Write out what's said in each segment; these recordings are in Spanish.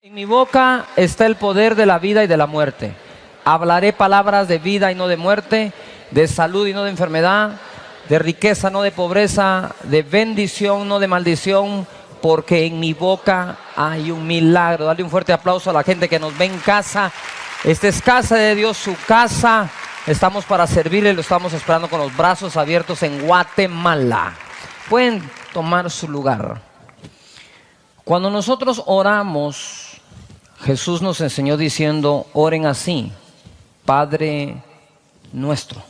En mi boca está el poder de la vida y de la muerte. Hablaré palabras de vida y no de muerte, de salud y no de enfermedad, de riqueza, no de pobreza, de bendición, no de maldición, porque en mi boca hay un milagro. Dale un fuerte aplauso a la gente que nos ve en casa. Esta es casa de Dios, su casa. Estamos para servirle, lo estamos esperando con los brazos abiertos en Guatemala. Pueden tomar su lugar. Cuando nosotros oramos, Jesús nos enseñó diciendo, oren así, Padre nuestro.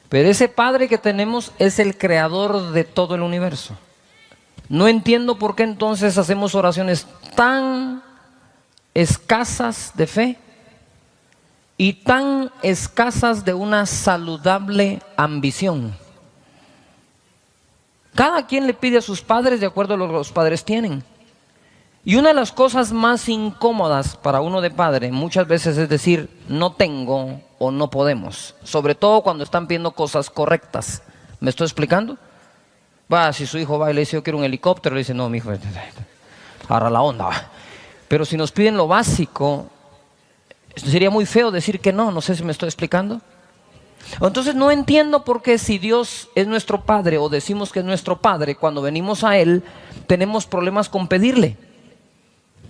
Pero ese Padre que tenemos es el creador de todo el universo. No entiendo por qué entonces hacemos oraciones tan escasas de fe y tan escasas de una saludable ambición. Cada quien le pide a sus padres de acuerdo a lo que los padres tienen. Y una de las cosas más incómodas para uno de padre muchas veces es decir, no tengo o no podemos. Sobre todo cuando están pidiendo cosas correctas. ¿Me estoy explicando? Si su hijo va y le dice, yo quiero un helicóptero, le dice, no, mi hijo, agarra la onda. Pero si nos piden lo básico, sería muy feo decir que no. No sé si me estoy explicando. Entonces no entiendo por qué si Dios es nuestro Padre o decimos que es nuestro Padre, cuando venimos a Él tenemos problemas con pedirle.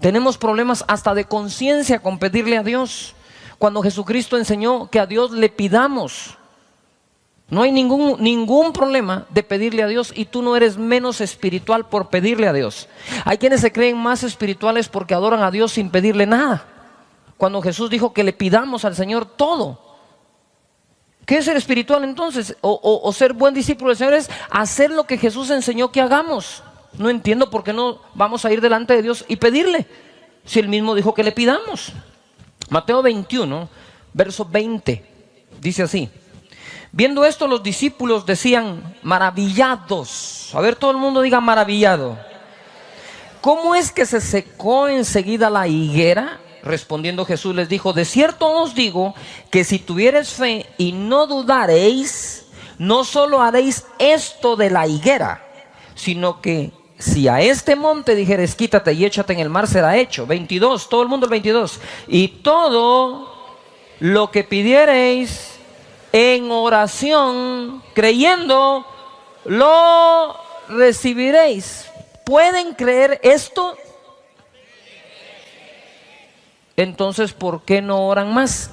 Tenemos problemas hasta de conciencia con pedirle a Dios. Cuando Jesucristo enseñó que a Dios le pidamos. No hay ningún problema de pedirle a Dios y tú no eres menos espiritual por pedirle a Dios. Hay quienes se creen más espirituales porque adoran a Dios sin pedirle nada. Cuando Jesús dijo que le pidamos al Señor todo. ¿Qué es ser espiritual entonces? O ser buen discípulo del Señor es hacer lo que Jesús enseñó que hagamos. No entiendo por qué no vamos a ir delante de Dios y pedirle, si Él mismo dijo que le pidamos. Mateo 21, verso 20, dice así. Viendo esto los discípulos decían, maravillados. A ver, todo el mundo diga maravillado. ¿Cómo es que se secó enseguida la higuera? Respondiendo Jesús les dijo, de cierto os digo que si tuviereis fe y no dudareis, no solo haréis esto de la higuera, sino que si a este monte dijeres quítate y échate en el mar, será hecho. 22, todo el mundo el 22. Y todo lo que pidiereis en oración, creyendo, lo recibiréis. ¿Pueden creer esto? Entonces, ¿por qué no oran más?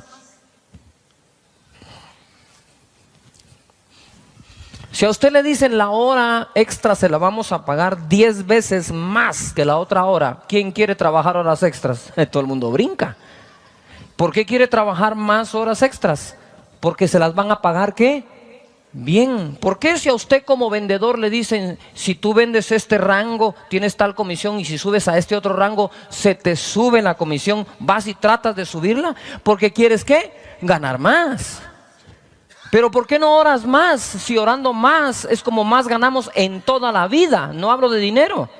Si a usted le dicen la hora extra se la vamos a pagar 10 veces más que la otra hora, ¿quién quiere trabajar horas extras? Todo el mundo brinca. ¿Por qué quiere trabajar más horas extras? Porque se las van a pagar, ¿qué? Bien. ¿Por qué si a usted como vendedor le dicen, si tú vendes este rango, tienes tal comisión y si subes a este otro rango, se te sube la comisión, vas y tratas de subirla? Porque quieres, ¿qué? Ganar más. Pero ¿por qué no oras más? Si orando más es como más ganamos en toda la vida. No hablo de dinero.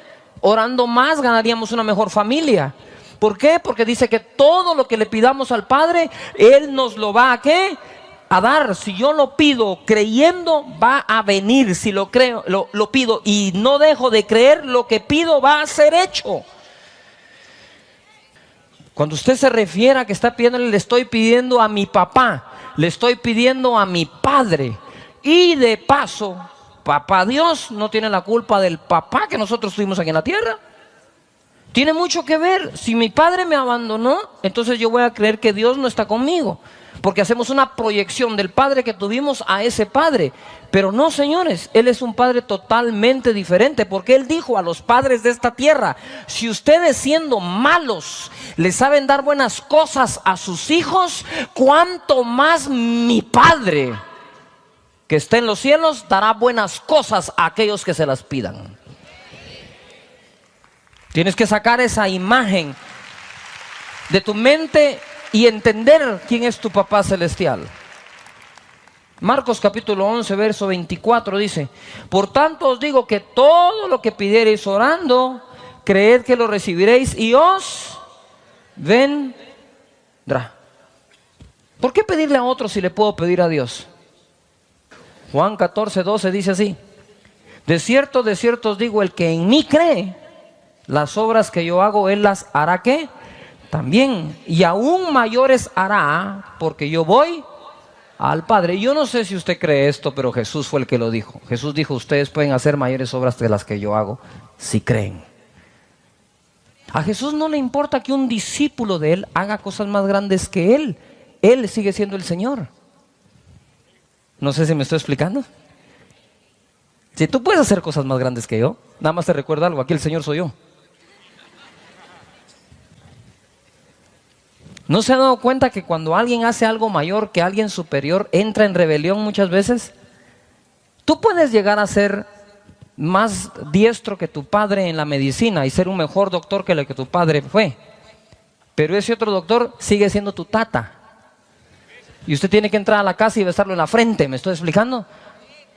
Orando más ganaríamos una mejor familia. ¿Por qué? Porque dice que todo lo que le pidamos al Padre, Él nos lo va a ¿qué? A dar. Si yo lo pido creyendo, va a venir. Si lo creo, lo pido y no dejo de creer, lo que pido va a ser hecho. Cuando usted se refiere a que está pidiéndole, le estoy pidiendo a mi papá, le estoy pidiendo a mi Padre. Y de paso, papá Dios no tiene la culpa del papá que nosotros tuvimos aquí en la tierra. Tiene mucho que ver. Si mi padre me abandonó, entonces yo voy a creer que Dios no está conmigo. Porque hacemos una proyección del padre que tuvimos a ese padre. Pero no, señores, Él es un padre totalmente diferente. Porque Él dijo a los padres de esta tierra, si ustedes siendo malos le saben dar buenas cosas a sus hijos, cuánto más mi Padre que está en los cielos dará buenas cosas a aquellos que se las pidan. Tienes que sacar esa imagen de tu mente y entender quién es tu papá celestial. Marcos capítulo 11 verso 24 dice, por tanto os digo que todo lo que pidiereis orando, creed que lo recibiréis y os vendrá. ¿Por qué pedirle a otro si le puedo pedir a Dios? Juan 14, 12 dice así, de cierto os digo, el que en mí cree, las obras que yo hago, Él las hará ¿qué? También. Y aún mayores hará, porque yo voy al Padre. Yo no sé si usted cree esto, pero Jesús fue el que lo dijo. Jesús dijo, ustedes pueden hacer mayores obras que las que yo hago, si creen. A Jesús no le importa que un discípulo de Él haga cosas más grandes que Él. Él sigue siendo el Señor. No sé si me estoy explicando. Si tú puedes hacer cosas más grandes que yo, nada más te recuerda algo, aquí el Señor soy yo. ¿No se ha dado cuenta que cuando alguien hace algo mayor que alguien superior, entra en rebelión muchas veces? Tú puedes llegar a ser más diestro que tu padre en la medicina y ser un mejor doctor que el que tu padre fue, pero ese otro doctor sigue siendo tu tata. Y usted tiene que entrar a la casa y besarlo en la frente, ¿me estoy explicando?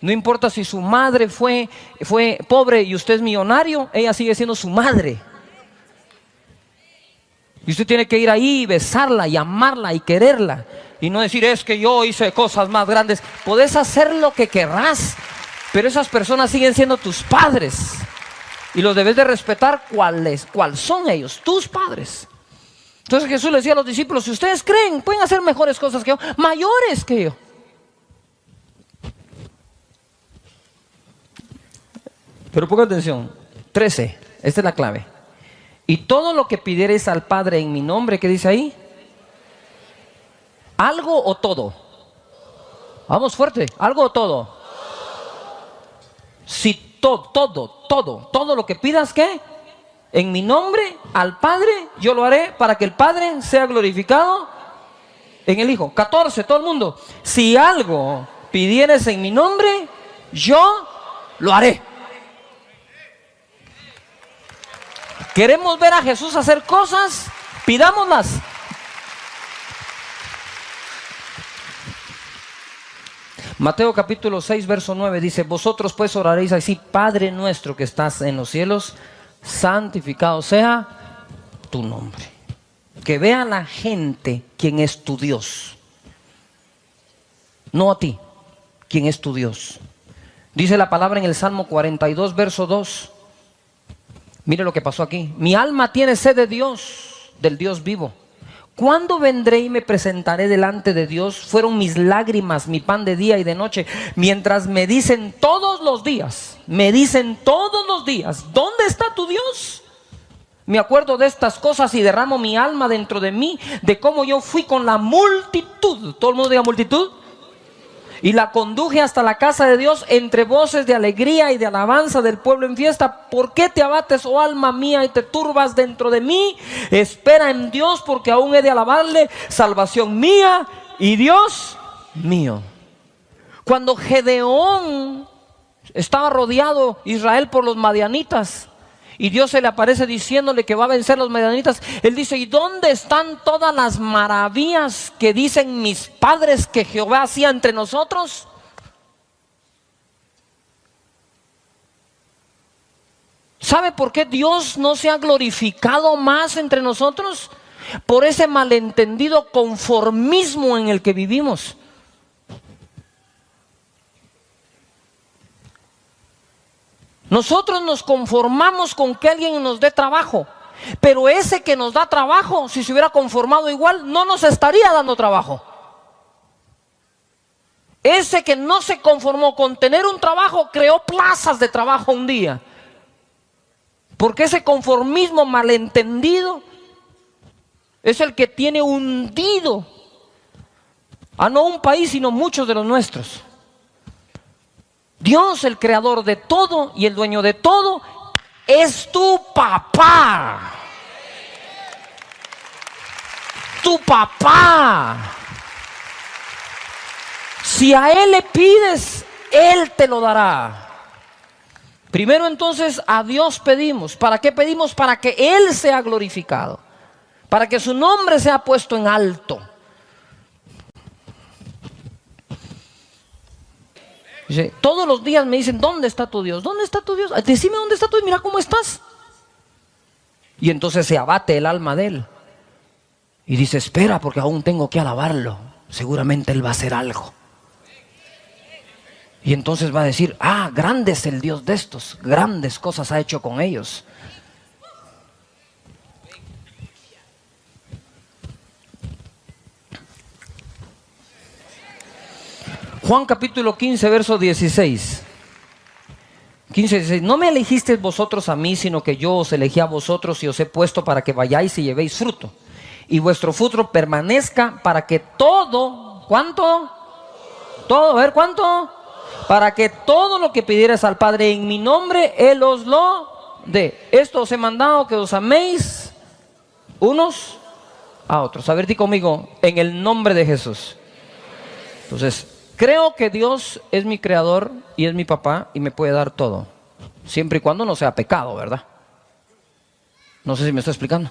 No importa si su madre fue pobre y usted es millonario, ella sigue siendo su madre. Y usted tiene que ir ahí y besarla y amarla y quererla. Y no decir, es que yo hice cosas más grandes. Podés hacer lo que querrás, pero esas personas siguen siendo tus padres. Y los debes de respetar cuáles son ellos, tus padres. Entonces Jesús le decía a los discípulos, si ustedes creen, pueden hacer mejores cosas que yo, mayores que yo. Pero ponga atención, 13, esta es la clave. Y todo lo que pidiereis al Padre en mi nombre, ¿qué dice ahí? ¿Algo o todo? Vamos fuerte, ¿algo o todo? Si todo lo que pidas, ¿qué? En mi nombre al Padre, yo lo haré para que el Padre sea glorificado en el Hijo. 14, todo el mundo. Si algo pidieres en mi nombre, yo lo haré. ¿Queremos ver a Jesús hacer cosas? Pidámoslas. Mateo capítulo 6, verso 9 dice, vosotros pues oraréis así, Padre nuestro que estás en los cielos, santificado sea tu nombre. Que vea la gente quién es tu Dios. No a ti, quién es tu Dios. Dice la palabra en el Salmo 42, verso 2. Mire lo que pasó aquí. Mi alma tiene sed de Dios, del Dios vivo. ¿Cuándo vendré y me presentaré delante de Dios? Fueron mis lágrimas, mi pan de día y de noche, mientras me dicen todos los días, ¿dónde está tu Dios? Me acuerdo de estas cosas y derramo mi alma dentro de mí, de cómo yo fui con la multitud, todo el mundo diga multitud, y la conduje hasta la casa de Dios entre voces de alegría y de alabanza del pueblo en fiesta. ¿Por qué te abates, oh alma mía, y te turbas dentro de mí? Espera en Dios, porque aún he de alabarle, salvación mía y Dios mío. Cuando Gedeón estaba rodeado Israel por los madianitas y Dios se le aparece diciéndole que va a vencer a los madianitas, él dice, ¿y dónde están todas las maravillas que dicen mis padres que Jehová hacía entre nosotros? ¿Sabe por qué Dios no se ha glorificado más entre nosotros? Por ese malentendido conformismo en el que vivimos. Nosotros nos conformamos con que alguien nos dé trabajo, pero ese que nos da trabajo, si se hubiera conformado igual, no nos estaría dando trabajo. Ese que no se conformó con tener un trabajo, creó plazas de trabajo un día. Porque ese conformismo malentendido es el que tiene hundido a no un país, sino muchos de los nuestros. Dios, el creador de todo y el dueño de todo, es tu papá. Tu papá. Si a Él le pides, Él te lo dará. Primero entonces a Dios pedimos. ¿Para qué pedimos? Para que Él sea glorificado, para que su nombre sea puesto en alto. Dice, todos los días me dicen, ¿dónde está tu Dios? ¿Dónde está tu Dios? Decime dónde está tu Dios, mira cómo estás. Y entonces se abate el alma de él. Y dice, espera, porque aún tengo que alabarlo. Seguramente Él va a hacer algo. Y entonces va a decir, grande es el Dios de estos. Grandes cosas ha hecho con ellos. Juan capítulo 15, verso 16. 15, 16. No me elegisteis vosotros a mí, sino que yo os elegí a vosotros y os he puesto para que vayáis y llevéis fruto. Y vuestro fruto permanezca para que todo, ¿cuánto? Todo, a ver, ¿cuánto? Para que todo lo que pidierais al Padre en mi nombre, Él os lo dé. Esto os he mandado, que os améis unos a otros. A ver, di conmigo, en el nombre de Jesús. Entonces, creo que Dios es mi creador y es mi papá y me puede dar todo, siempre y cuando no sea pecado, ¿verdad? No sé si me estoy explicando.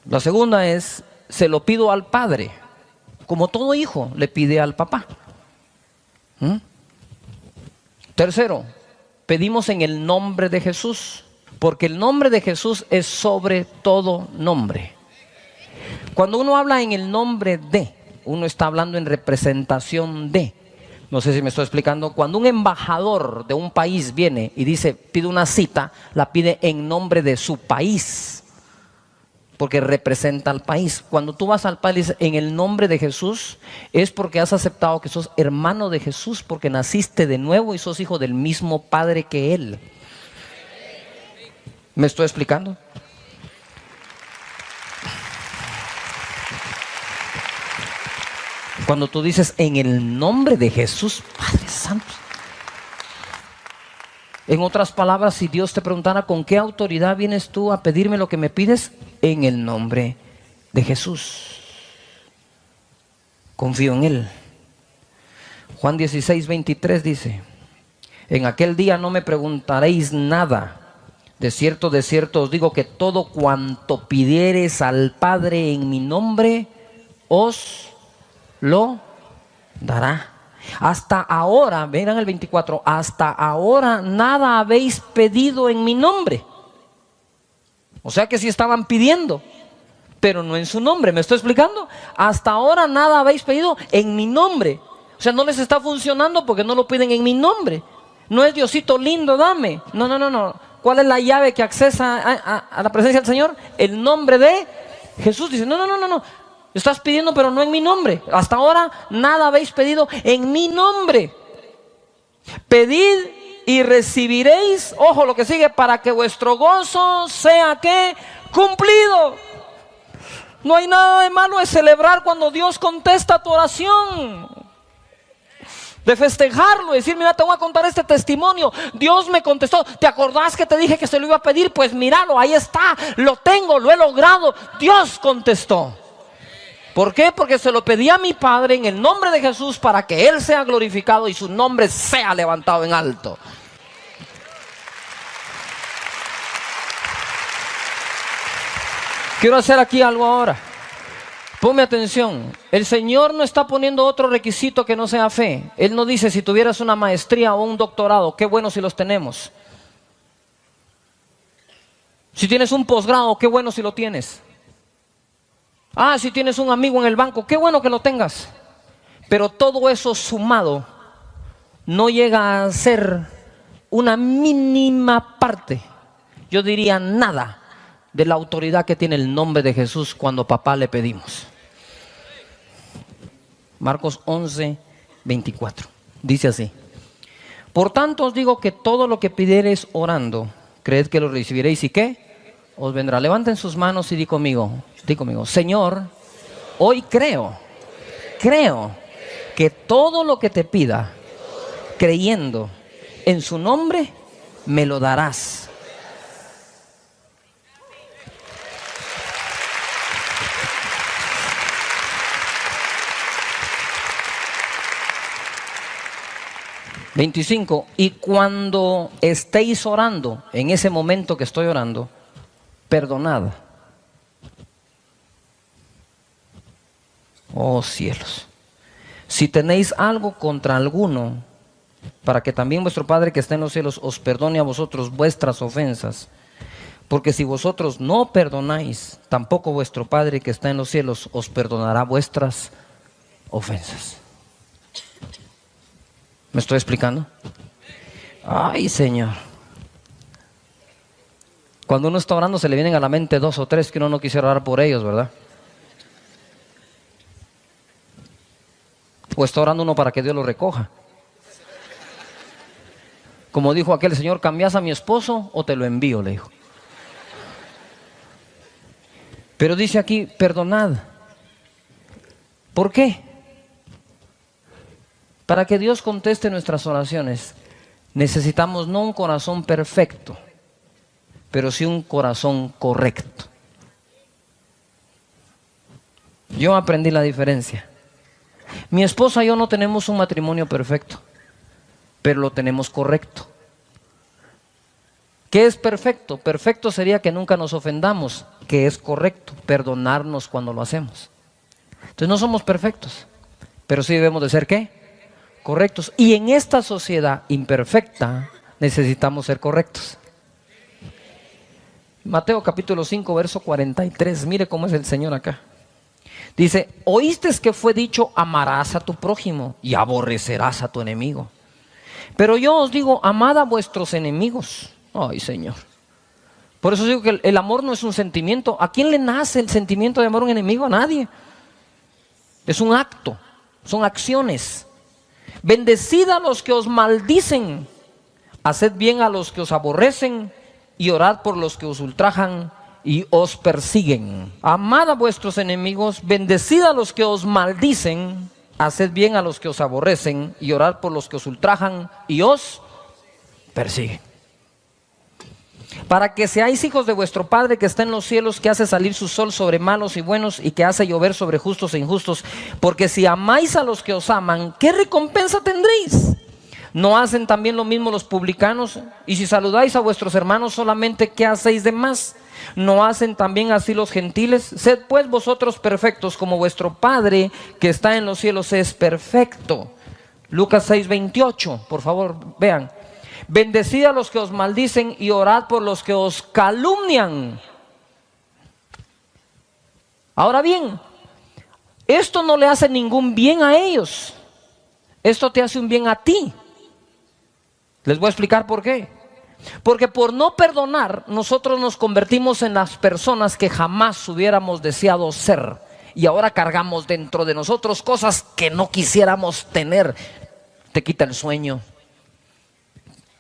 La segunda es, se lo pido al Padre, como todo hijo le pide al papá. Tercero, pedimos en el nombre de Jesús, porque el nombre de Jesús es sobre todo nombre. Cuando uno habla en el nombre de, uno está hablando en representación de. No sé si me estoy explicando. Cuando un embajador de un país viene y dice, pide una cita, la pide en nombre de su país, porque representa al país. Cuando tú vas al país en el nombre de Jesús, es porque has aceptado que sos hermano de Jesús, porque naciste de nuevo y sos hijo del mismo Padre que Él. ¿Me estoy explicando? Cuando tú dices en el nombre de Jesús, Padre Santo. En otras palabras, si Dios te preguntara con qué autoridad vienes tú a pedirme lo que me pides, en el nombre de Jesús. Confío en Él. Juan 16, 23 dice, en aquel día no me preguntaréis nada. De cierto os digo que todo cuanto pidiereis al Padre en mi nombre, os lo dará. Hasta ahora, verán el 24, hasta ahora nada habéis pedido en mi nombre. O sea que sí estaban pidiendo, pero no en su nombre. ¿Me estoy explicando? Hasta ahora nada habéis pedido en mi nombre. O sea, no les está funcionando porque no lo piden en mi nombre. No es Diosito lindo, dame. No. ¿Cuál es la llave que accesa a la presencia del Señor? El nombre de Jesús. Dice, no. Estás pidiendo, pero no en mi nombre. Hasta ahora nada habéis pedido en mi nombre. Pedid y recibiréis, ojo lo que sigue, para que vuestro gozo sea ¿qué? Cumplido. No hay nada de malo de celebrar cuando Dios contesta tu oración, de festejarlo, de decir, mira, te voy a contar este testimonio, Dios me contestó. ¿Te acordás que te dije que se lo iba a pedir? Pues míralo, ahí está, lo tengo, lo he logrado, Dios contestó. ¿Por qué? Porque se lo pedí a mi Padre en el nombre de Jesús para que Él sea glorificado y su nombre sea levantado en alto. Quiero hacer aquí algo ahora. Ponme atención. El Señor no está poniendo otro requisito que no sea fe. Él no dice si tuvieras una maestría o un doctorado, qué bueno si los tenemos. Si tienes un posgrado, qué bueno si lo tienes. Si tienes un amigo en el banco, qué bueno que lo tengas. Pero todo eso sumado no llega a ser una mínima parte, yo diría nada, de la autoridad que tiene el nombre de Jesús cuando papá le pedimos. Marcos 11, 24. Dice así: por tanto os digo que todo lo que pidiereis orando, creed que lo recibiréis y ¿qué? Os vendrá. Levanten sus manos y di conmigo, Señor, hoy creo que todo lo que te pida, creyendo en su nombre, me lo darás. Y cuando estéis orando, en ese momento que estoy orando, perdonad. Oh cielos, si tenéis algo contra alguno, para que también vuestro Padre que está en los cielos os perdone a vosotros vuestras ofensas. Porque si vosotros no perdonáis, tampoco vuestro Padre que está en los cielos os perdonará vuestras ofensas. ¿Me estoy explicando? Ay, Señor. Cuando uno está orando se le vienen a la mente 2 o 3 que uno no quisiera orar por ellos, ¿verdad? ¿O está orando uno para que Dios lo recoja? Como dijo aquel señor, ¿cambias a mi esposo o te lo envío? Le dijo. Pero dice aquí, perdonad. ¿Por qué? Para que Dios conteste nuestras oraciones, necesitamos no un corazón perfecto, pero sí un corazón correcto. Yo aprendí la diferencia. Mi esposa y yo no tenemos un matrimonio perfecto, pero lo tenemos correcto. ¿Qué es perfecto? Perfecto sería que nunca nos ofendamos. ¿Qué es correcto? Perdonarnos cuando lo hacemos. Entonces no somos perfectos, pero sí debemos de ser ¿qué? Correctos. Y en esta sociedad imperfecta necesitamos ser correctos. Mateo capítulo 5, verso 43. Mire cómo es el Señor acá. Dice, oíste que fue dicho, amarás a tu prójimo y aborrecerás a tu enemigo. Pero yo os digo, amad a vuestros enemigos. Ay, Señor. Por eso digo que el amor no es un sentimiento. ¿A quién le nace el sentimiento de amar a un enemigo? A nadie. Es un acto, son acciones. Bendecid a los que os maldicen, haced bien a los que os aborrecen y orad por los que os ultrajan y os persiguen. Amad a vuestros enemigos, bendecid a los que os maldicen, haced bien a los que os aborrecen y orad por los que os ultrajan y os persiguen. Para que seáis hijos de vuestro Padre que está en los cielos, que hace salir su sol sobre malos y buenos y que hace llover sobre justos e injustos. Porque si amáis a los que os aman, ¿qué recompensa tendréis? ¿No hacen también lo mismo los publicanos? Y si saludáis a vuestros hermanos solamente, ¿qué hacéis de más? ¿No hacen también así los gentiles? Sed pues vosotros perfectos, como vuestro Padre que está en los cielos es perfecto. Lucas 6:28, por favor, vean. Bendecid a los que os maldicen y orad por los que os calumnian. Ahora bien, esto no le hace ningún bien a ellos. Esto te hace un bien a ti. Les voy a explicar por qué. Porque por no perdonar, nosotros nos convertimos en las personas que jamás hubiéramos deseado ser. Y ahora cargamos dentro de nosotros cosas que no quisiéramos tener. Te quita el sueño.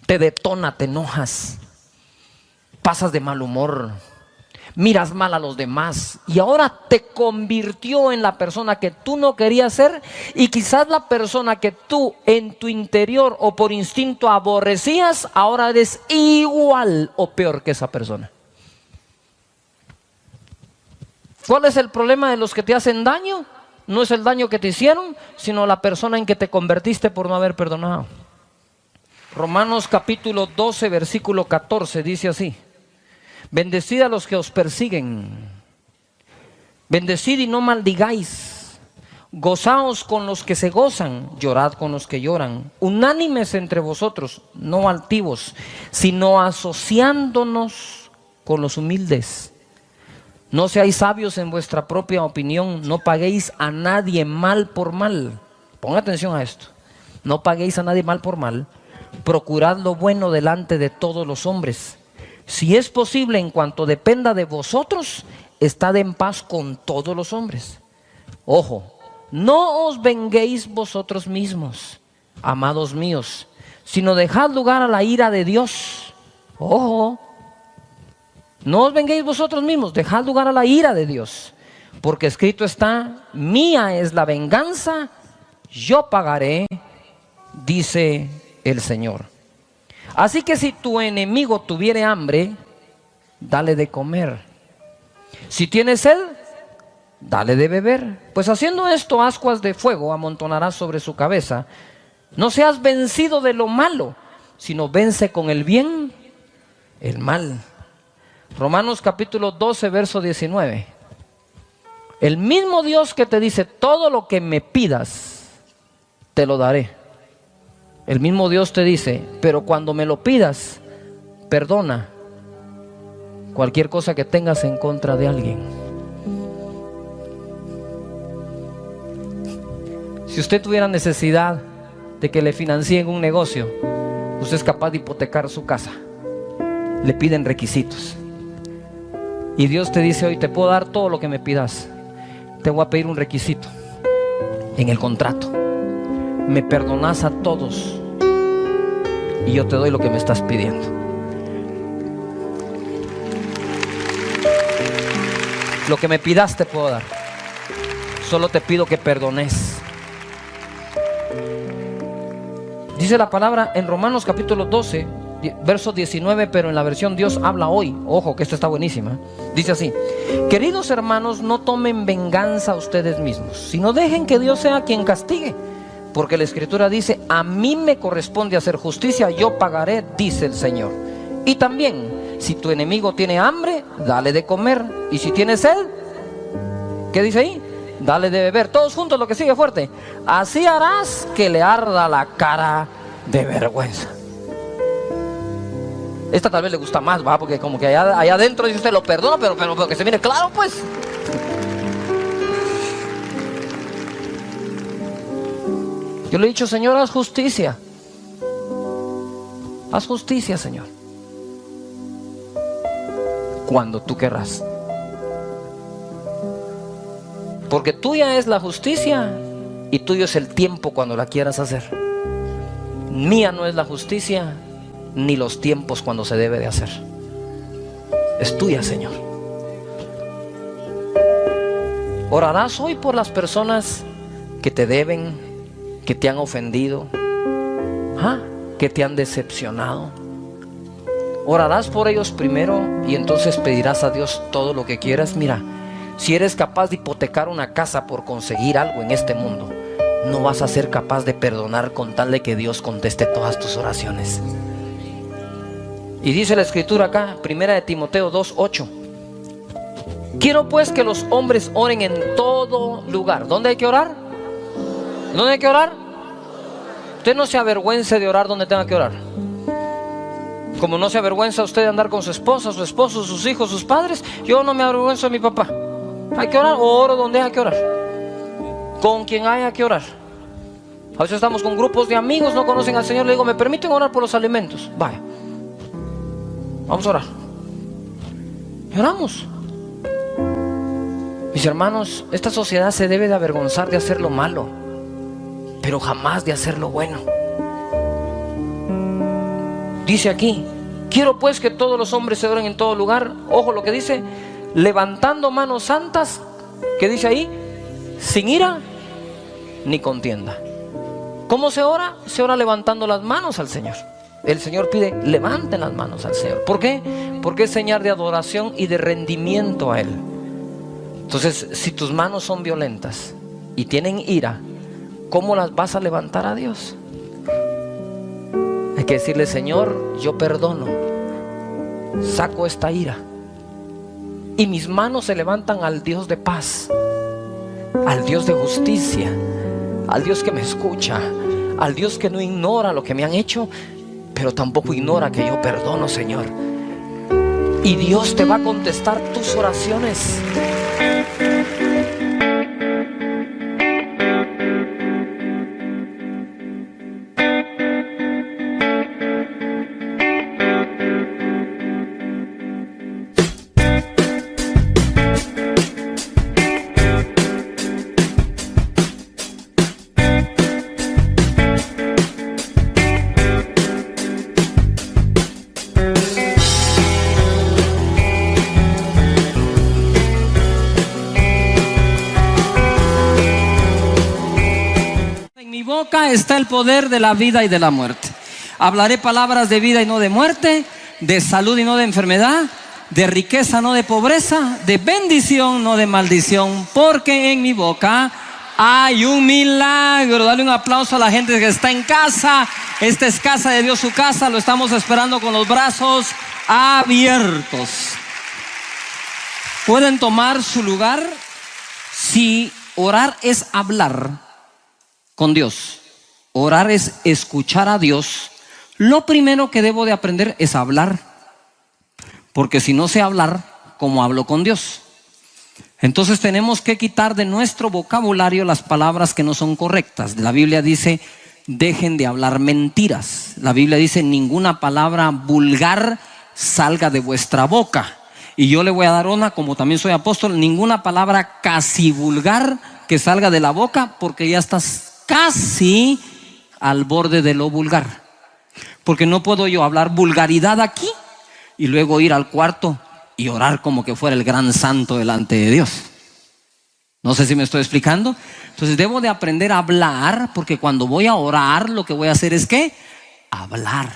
Te detona, te enojas, pasas de mal humor, miras mal a los demás y ahora te convirtió en la persona que tú no querías ser y quizás la persona que tú en tu interior o por instinto aborrecías, ahora eres igual o peor que esa persona. ¿Cuál es el problema de los que te hacen daño? No es el daño que te hicieron, sino la persona en que te convertiste por no haber perdonado. Romanos capítulo 12, versículo 14 dice así: bendecid a los que os persiguen, bendecid y no maldigáis, gozaos con los que se gozan, llorad con los que lloran, unánimes entre vosotros, no altivos, sino asociándonos con los humildes. No seáis sabios en vuestra propia opinión, no paguéis a nadie mal por mal. Ponga atención a esto, no paguéis a nadie mal por mal. Procurad lo bueno delante de todos los hombres. Si es posible, en cuanto dependa de vosotros, estad en paz con todos los hombres. Ojo, no os venguéis vosotros mismos, amados míos, sino dejad lugar a la ira de Dios. Ojo, no os venguéis vosotros mismos, dejad lugar a la ira de Dios. Porque escrito está, mía es la venganza, yo pagaré, dice el Señor. Así que si tu enemigo tuviere hambre, dale de comer. Si tiene sed, dale de beber. Pues haciendo esto, ascuas de fuego amontonarás sobre su cabeza. No seas vencido de lo malo, sino vence con el bien el mal. Romanos capítulo 12, verso 19. El mismo Dios que te dice, todo lo que me pidas, te lo daré. El mismo Dios te dice, pero cuando me lo pidas, perdona cualquier cosa que tengas en contra de alguien. Si usted tuviera necesidad de que le financien un negocio, usted es capaz de hipotecar su casa. Le piden requisitos. Y Dios te dice hoy, te puedo dar todo lo que me pidas. Te voy a pedir un requisito en el contrato. me perdonas a todos y yo te doy lo que me estás pidiendo. Lo que me pidas te puedo dar. Solo te pido que perdones. Dice la palabra en Romanos capítulo 12, verso 19, pero en la versión Dios habla hoy. Ojo que esta está buenísima. Dice así: queridos hermanos, no tomen venganza ustedes mismos, sino dejen que Dios sea quien castigue. Porque la Escritura dice: a mí me corresponde hacer justicia, yo pagaré, dice el Señor. Y también, si tu enemigo tiene hambre, dale de comer. Y si tiene sed, ¿qué dice ahí? Dale de beber. Todos juntos, lo que sigue fuerte: así harás que le arda la cara de vergüenza. Esta tal vez le gusta más, ¿va? Porque como que allá adentro dice usted: lo perdono, pero que se mire claro, pues. Yo le he dicho: Señor, haz justicia. Haz justicia, Señor, cuando tú querrás. Porque tuya es la justicia y tuyo es el tiempo cuando la quieras hacer. Mía no es la justicia ni los tiempos cuando se debe de hacer. Es tuya, Señor. Orarás hoy por las personas que te deben, que te han ofendido, que te han decepcionado. Orarás por ellos primero y entonces pedirás a Dios todo lo que quieras. Mira, si eres capaz de hipotecar una casa por conseguir algo en este mundo, no vas a ser capaz de perdonar con tal de que Dios conteste todas tus oraciones. Y dice la Escritura acá, primera de Timoteo 2:8: quiero pues que los hombres oren en todo lugar. ¿Dónde hay que orar? ¿Dónde hay que orar? Usted no se avergüence de orar donde tenga que orar. Como no se avergüenza usted de andar con su esposa, su esposo, sus hijos, sus padres, yo no me avergüenzo de mi papá. Hay que orar, o oro donde hay que orar, con quien haya que orar. A veces estamos con grupos de amigos, no conocen al Señor. Le digo: ¿me permiten orar por los alimentos? Vaya, vamos a orar. Y oramos. Mis hermanos, esta sociedad se debe de avergonzar de hacer lo malo, pero jamás de hacer lo bueno. Dice aquí: quiero pues que todos los hombres se oren en todo lugar. Ojo lo que dice: levantando manos santas. ¿Qué dice ahí? Sin ira ni contienda. ¿Cómo se ora? Se ora levantando las manos al Señor. El Señor pide: levanten las manos al Señor. ¿Por qué? Porque es señal de adoración y de rendimiento a Él. Entonces, si tus manos son violentas y tienen ira, ¿cómo las vas a levantar a Dios? Hay que decirle: Señor, yo perdono, saco esta ira, y mis manos se levantan al Dios de paz, al Dios de justicia, al Dios que me escucha, al Dios que no ignora lo que me han hecho, pero tampoco ignora que yo perdono, Señor. Y Dios te va a contestar tus oraciones. Está el poder de la vida y de la muerte. Hablaré palabras de vida y no de muerte, de salud y no de enfermedad, de riqueza no de pobreza, de bendición no de maldición, porque en mi boca hay un milagro. Dale un aplauso a la gente que está en casa. Esta es casa de Dios, su casa. Lo estamos esperando con los brazos abiertos. Pueden tomar su lugar. Si orar es hablar con Dios, orar es escuchar a Dios, lo primero que debo de aprender es hablar. Porque si no sé hablar, ¿cómo hablo con Dios? Entonces tenemos que quitar de nuestro vocabulario las palabras que no son correctas. La Biblia dice: dejen de hablar mentiras. La Biblia dice: ninguna palabra vulgar salga de vuestra boca. Y yo le voy a dar una, como también soy apóstol: ninguna palabra casi vulgar que salga de la boca, porque ya estás casi al borde de lo vulgar. Porque no puedo yo hablar vulgaridad aquí y luego ir al cuarto y orar como que fuera el gran santo delante de Dios. No sé si me estoy explicando. Entonces debo de aprender a hablar, porque cuando voy a orar lo que voy a hacer es ¿qué? Hablar.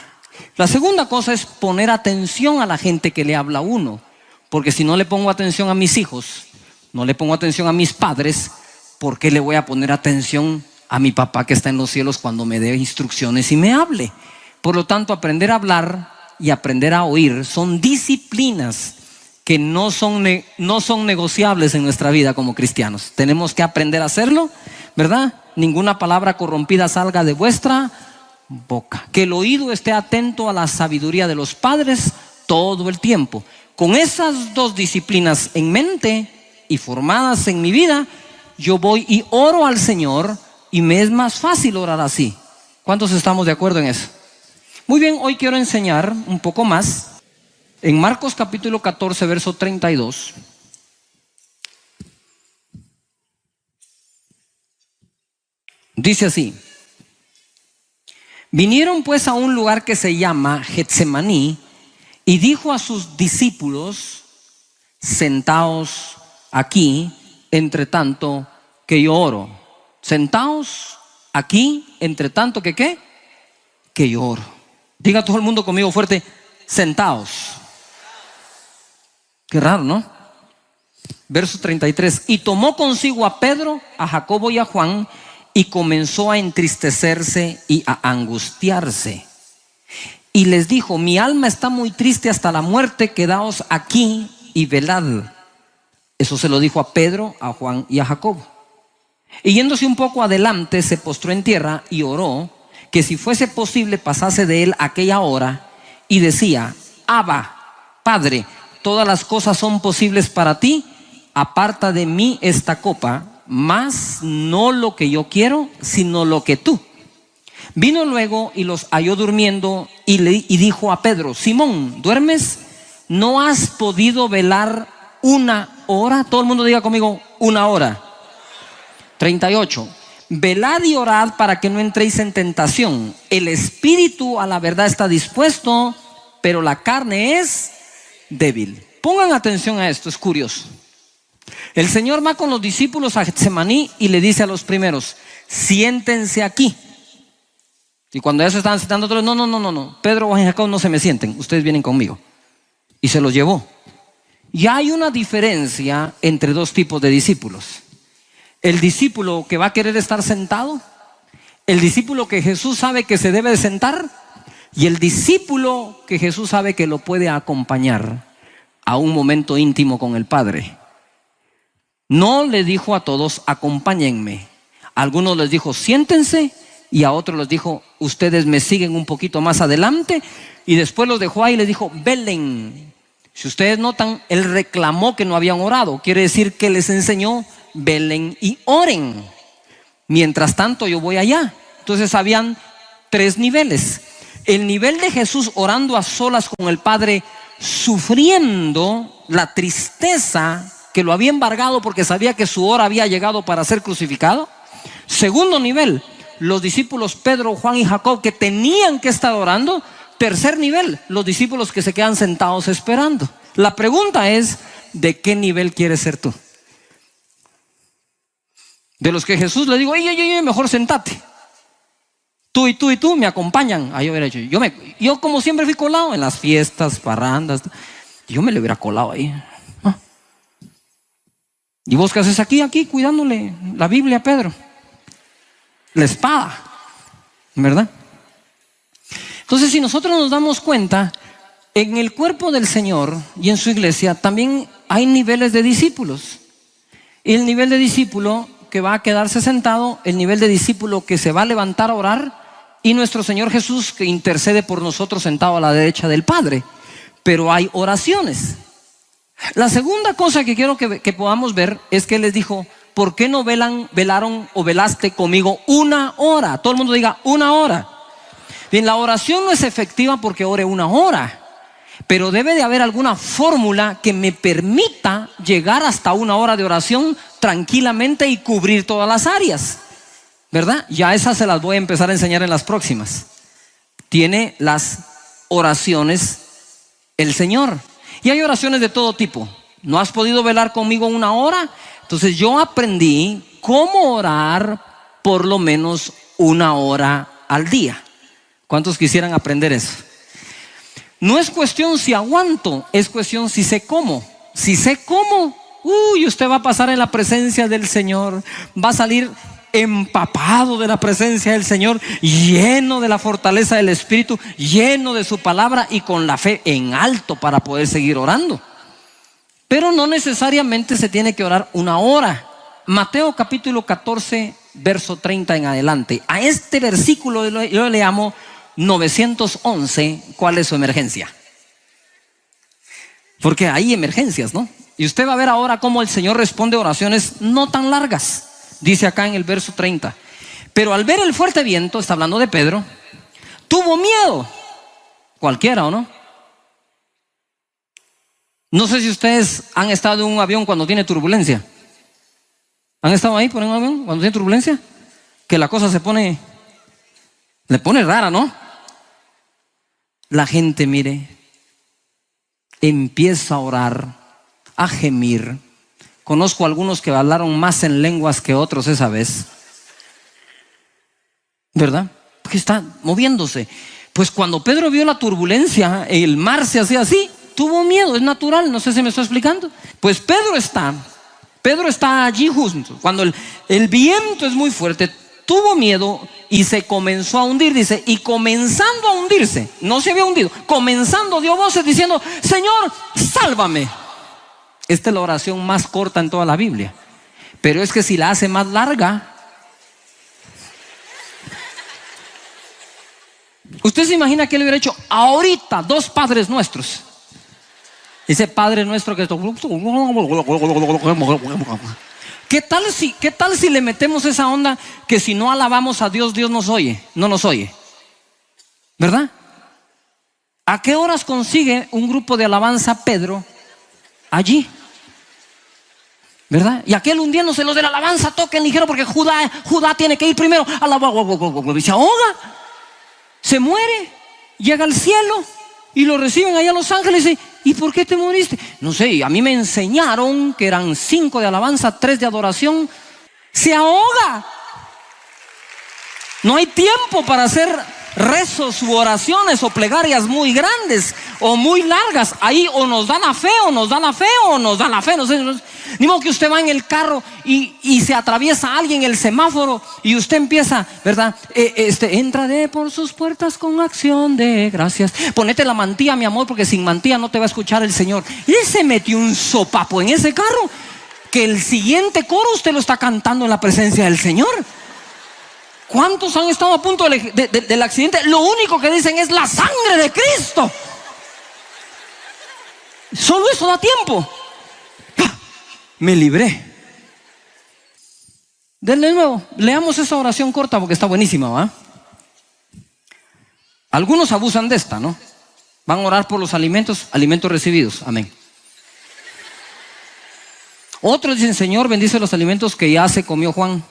La segunda cosa es poner atención a la gente que le habla a uno. Porque si no le pongo atención a mis hijos, no le pongo atención a mis padres, ¿por qué le voy a poner atención a mi papá que está en los cielos cuando me dé instrucciones y me hable? Por lo tanto, aprender a hablar y aprender a oír son disciplinas que no son negociables en nuestra vida como cristianos. Tenemos que aprender a hacerlo, ¿verdad? Ninguna palabra corrompida salga de vuestra boca. Que el oído esté atento a la sabiduría de los padres todo el tiempo. Con esas dos disciplinas en mente y formadas en mi vida, yo voy y oro al Señor y me es más fácil orar así. ¿Cuántos estamos de acuerdo en eso? Muy bien, hoy quiero enseñar un poco más en Marcos capítulo 14, verso 32. Dice así: vinieron pues a un lugar que se llama Getsemaní y dijo a sus discípulos: sentaos aquí, entre tanto que yo oro. Sentaos aquí, entre tanto que ¿qué? Que yo oro. Diga todo el mundo conmigo fuerte: sentaos. Qué raro, ¿no? Verso 33. Y tomó consigo a Pedro, a Jacobo y a Juan, y comenzó a entristecerse y a angustiarse. Y les dijo: mi alma está muy triste hasta la muerte, quedaos aquí y velad. Eso se lo dijo a Pedro, a Juan y a Jacobo. Y yéndose un poco adelante, se postró en tierra y oró que si fuese posible pasase de él aquella hora, y decía: Abba, Padre, todas las cosas son posibles para ti, aparta de mí esta copa, mas no lo que yo quiero, sino lo que tú. Vino luego y los halló durmiendo y dijo a Pedro: Simón, ¿duermes? ¿No has podido velar una hora? Todo el mundo diga conmigo: una hora. 38. Velad y orad para que no entréis en tentación. El espíritu a la verdad está dispuesto, pero la carne es débil. Pongan atención a esto, es curioso. El Señor va con los discípulos a Getsemaní y le dice a los primeros: siéntense aquí. Y cuando ya se estaban sentando otros: no, Pedro, Juan y Jacob, no se me sienten, ustedes vienen conmigo. Y se los llevó. Y hay una diferencia entre dos tipos de discípulos: el discípulo que va a querer estar sentado, el discípulo que Jesús sabe que se debe de sentar, y el discípulo que Jesús sabe que lo puede acompañar a un momento íntimo con el Padre. No le dijo a todos: acompáñenme. A algunos les dijo: siéntense, y a otros les dijo: ustedes me siguen un poquito más adelante. Y después los dejó ahí y les dijo: velen. Si ustedes notan, él reclamó que no habían orado. Quiere decir que les enseñó: velen y oren. Mientras tanto yo voy allá. Entonces habían tres niveles. El nivel de Jesús orando a solas con el Padre, sufriendo la tristeza que lo había embargado porque sabía que su hora había llegado para ser crucificado. Segundo nivel, los discípulos Pedro, Juan y Jacob, que tenían que estar orando. Tercer nivel, los discípulos que se quedan sentados esperando. La pregunta es: ¿de qué nivel quieres ser tú? De los que Jesús le digo: oye, mejor sentate. Tú y tú me acompañan. Ahí hubiera hecho. Yo como siempre fui colado en las fiestas, parrandas. Yo me le hubiera colado ahí. ¿Y vos qué haces aquí cuidándole la Biblia a Pedro? La espada, ¿verdad? Entonces, si nosotros nos damos cuenta, en el cuerpo del Señor y en su iglesia también hay niveles de discípulos. El nivel de discípulo que va a quedarse sentado, el nivel de discípulo que se va a levantar a orar, y nuestro Señor Jesús que intercede por nosotros sentado a la derecha del Padre. Pero hay oraciones. La segunda cosa que quiero que podamos ver es que Él les dijo: ¿por qué no velaron o velaste conmigo una hora? Todo el mundo diga: una hora. Bien, la oración no es efectiva porque ore una hora, pero debe de haber alguna fórmula que me permita llegar hasta una hora de oración tranquilamente y cubrir todas las áreas. ¿verdad? Ya esas se las voy a empezar a enseñar en las próximas. Tiene las oraciones el Señor. Y hay oraciones de todo tipo. ¿No has podido velar conmigo 1 hora? Entonces yo aprendí cómo orar por lo menos 1 hora al día. ¿Cuántos quisieran aprender eso? No es cuestión si aguanto, es cuestión si sé cómo. Si sé cómo, usted va a pasar en la presencia del Señor, va a salir empapado de la presencia del Señor, lleno de la fortaleza del Espíritu, lleno de su palabra y con la fe en alto para poder seguir orando. Pero no necesariamente se tiene que orar 1 hora. Mateo capítulo 14, verso 30 en adelante. A este versículo yo le llamo 911. ¿Cuál es su emergencia? Porque hay emergencias, ¿no? Y usted va a ver ahora cómo el Señor responde oraciones no tan largas. Dice acá en el verso 30: pero al ver el fuerte viento, está hablando de Pedro, tuvo miedo. Cualquiera, ¿o no? No sé si ustedes han estado en un avión cuando tiene turbulencia. ¿Han estado ahí por un avión cuando tiene turbulencia? Que la cosa le pone rara, ¿no? La gente, mire, empieza a orar, a gemir. Conozco algunos que hablaron más en lenguas que otros esa vez, ¿verdad? Porque está moviéndose. Pues cuando Pedro vio la turbulencia, el mar se hacía así, tuvo miedo, es natural, no sé si me estoy explicando. Pues Pedro está allí justo, cuando el viento es muy fuerte, tuvo miedo y se comenzó a hundir, dice, y comenzando a hundirse, no se había hundido, comenzando dio voces diciendo: Señor, sálvame. Esta es la oración más corta en toda la Biblia, pero es que si la hace más larga, usted se imagina que le hubiera hecho ahorita 2 Padres Nuestros. Ese Padre Nuestro que ¿qué tal si le metemos esa onda que si no alabamos a Dios, Dios nos oye? No nos oye, ¿verdad? ¿A qué horas consigue un grupo de alabanza Pedro allí? ¿Verdad? Y aquel hundiéndose, los de la alabanza toquen ligero porque Judá tiene que ir primero. Y se ahoga, se muere, llega al cielo y lo reciben allá los ángeles. ¿Y por qué te moriste? No sé, a mí me enseñaron que eran 5 de alabanza, 3 de adoración. Se ahoga. No hay tiempo para hacer rezos u oraciones o plegarias muy grandes o muy largas. Ahí o nos da la fe o nos da la fe o nos da la fe. No sé, ni modo que usted va en el carro y se atraviesa alguien el semáforo y usted empieza, ¿verdad? Entraré por sus puertas con acción de gracias. Ponete la mantilla, mi amor, porque sin mantilla no te va a escuchar el Señor. Y él se metió un sopapo en ese carro que el siguiente coro usted lo está cantando en la presencia del Señor. ¿Cuántos han estado a punto del accidente? Lo único que dicen es la sangre de Cristo. Solo eso da tiempo. Me libré. De nuevo, leamos esa oración corta porque está buenísima, ¿va? Algunos abusan de esta, ¿no? Van a orar por los alimentos recibidos. Amén. Otros dicen: Señor, bendice los alimentos que ya se comió Juan.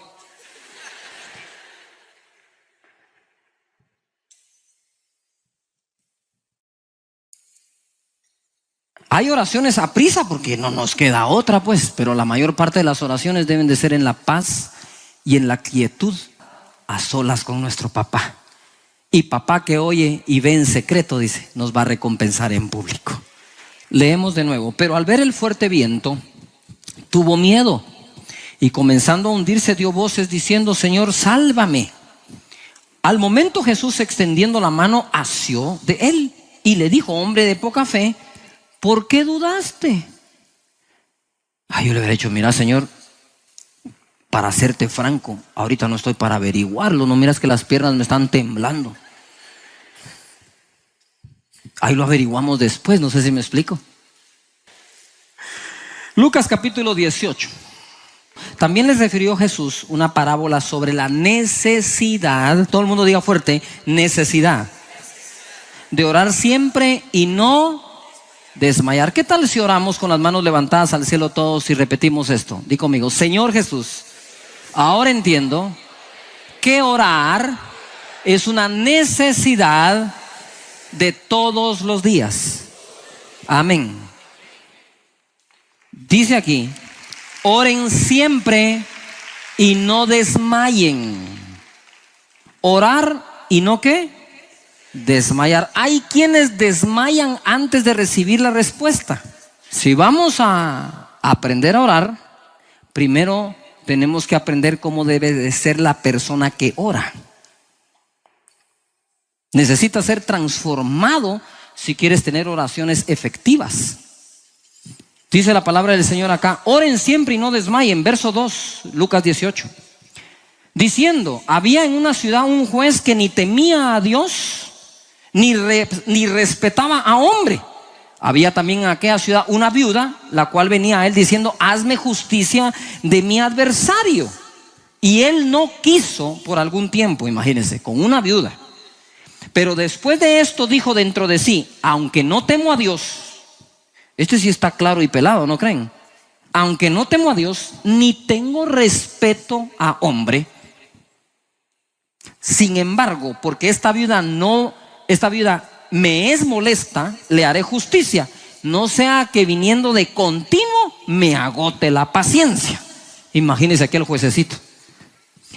Hay oraciones a prisa porque no nos queda otra, pues, pero la mayor parte de las oraciones deben de ser en la paz y en la quietud, a solas con nuestro papá. Y papá que oye y ve en secreto, dice, nos va a recompensar en público. Leemos de nuevo: pero al ver el fuerte viento, tuvo miedo y comenzando a hundirse dio voces diciendo: Señor, sálvame. Al momento Jesús, extendiendo la mano, asió de él y le dijo: hombre de poca fe, ¿por qué dudaste? Yo le hubiera dicho: mira, Señor, para serte franco, ahorita no estoy para averiguarlo. No miras que las piernas me están temblando. Ahí lo averiguamos después, no sé si me explico. Lucas capítulo 18. También les refirió Jesús una parábola sobre la necesidad, todo el mundo diga fuerte, necesidad, de orar siempre y no desmayar. ¿Qué tal si oramos con las manos levantadas al cielo todos y repetimos esto? Di conmigo: Señor Jesús, ahora entiendo que orar es una necesidad de todos los días. Amén. Dice aquí, oren siempre y no desmayen. Orar y no ¿qué? Desmayar. Hay quienes desmayan antes de recibir la respuesta. Si vamos a aprender a orar, primero tenemos que aprender cómo debe de ser la persona que ora. Necesita ser transformado si quieres tener oraciones efectivas. Dice la palabra del Señor acá, oren siempre y no desmayen. Verso 2, Lucas 18. Diciendo, había en una ciudad un juez que ni temía a Dios, ni respetaba a hombre. Había también en aquella ciudad una viuda, la cual venía a él diciendo, hazme justicia de mi adversario. Y él no quiso por algún tiempo, imagínense, con una viuda. Pero después de esto dijo dentro de sí, aunque no temo a Dios, este sí está claro y pelado, ¿no creen? Aunque no temo a Dios, ni tengo respeto a hombre. Sin embargo, porque esta viuda me es molesta, le haré justicia, no sea que viniendo de continuo me agote la paciencia. Imagínense aquel juececito.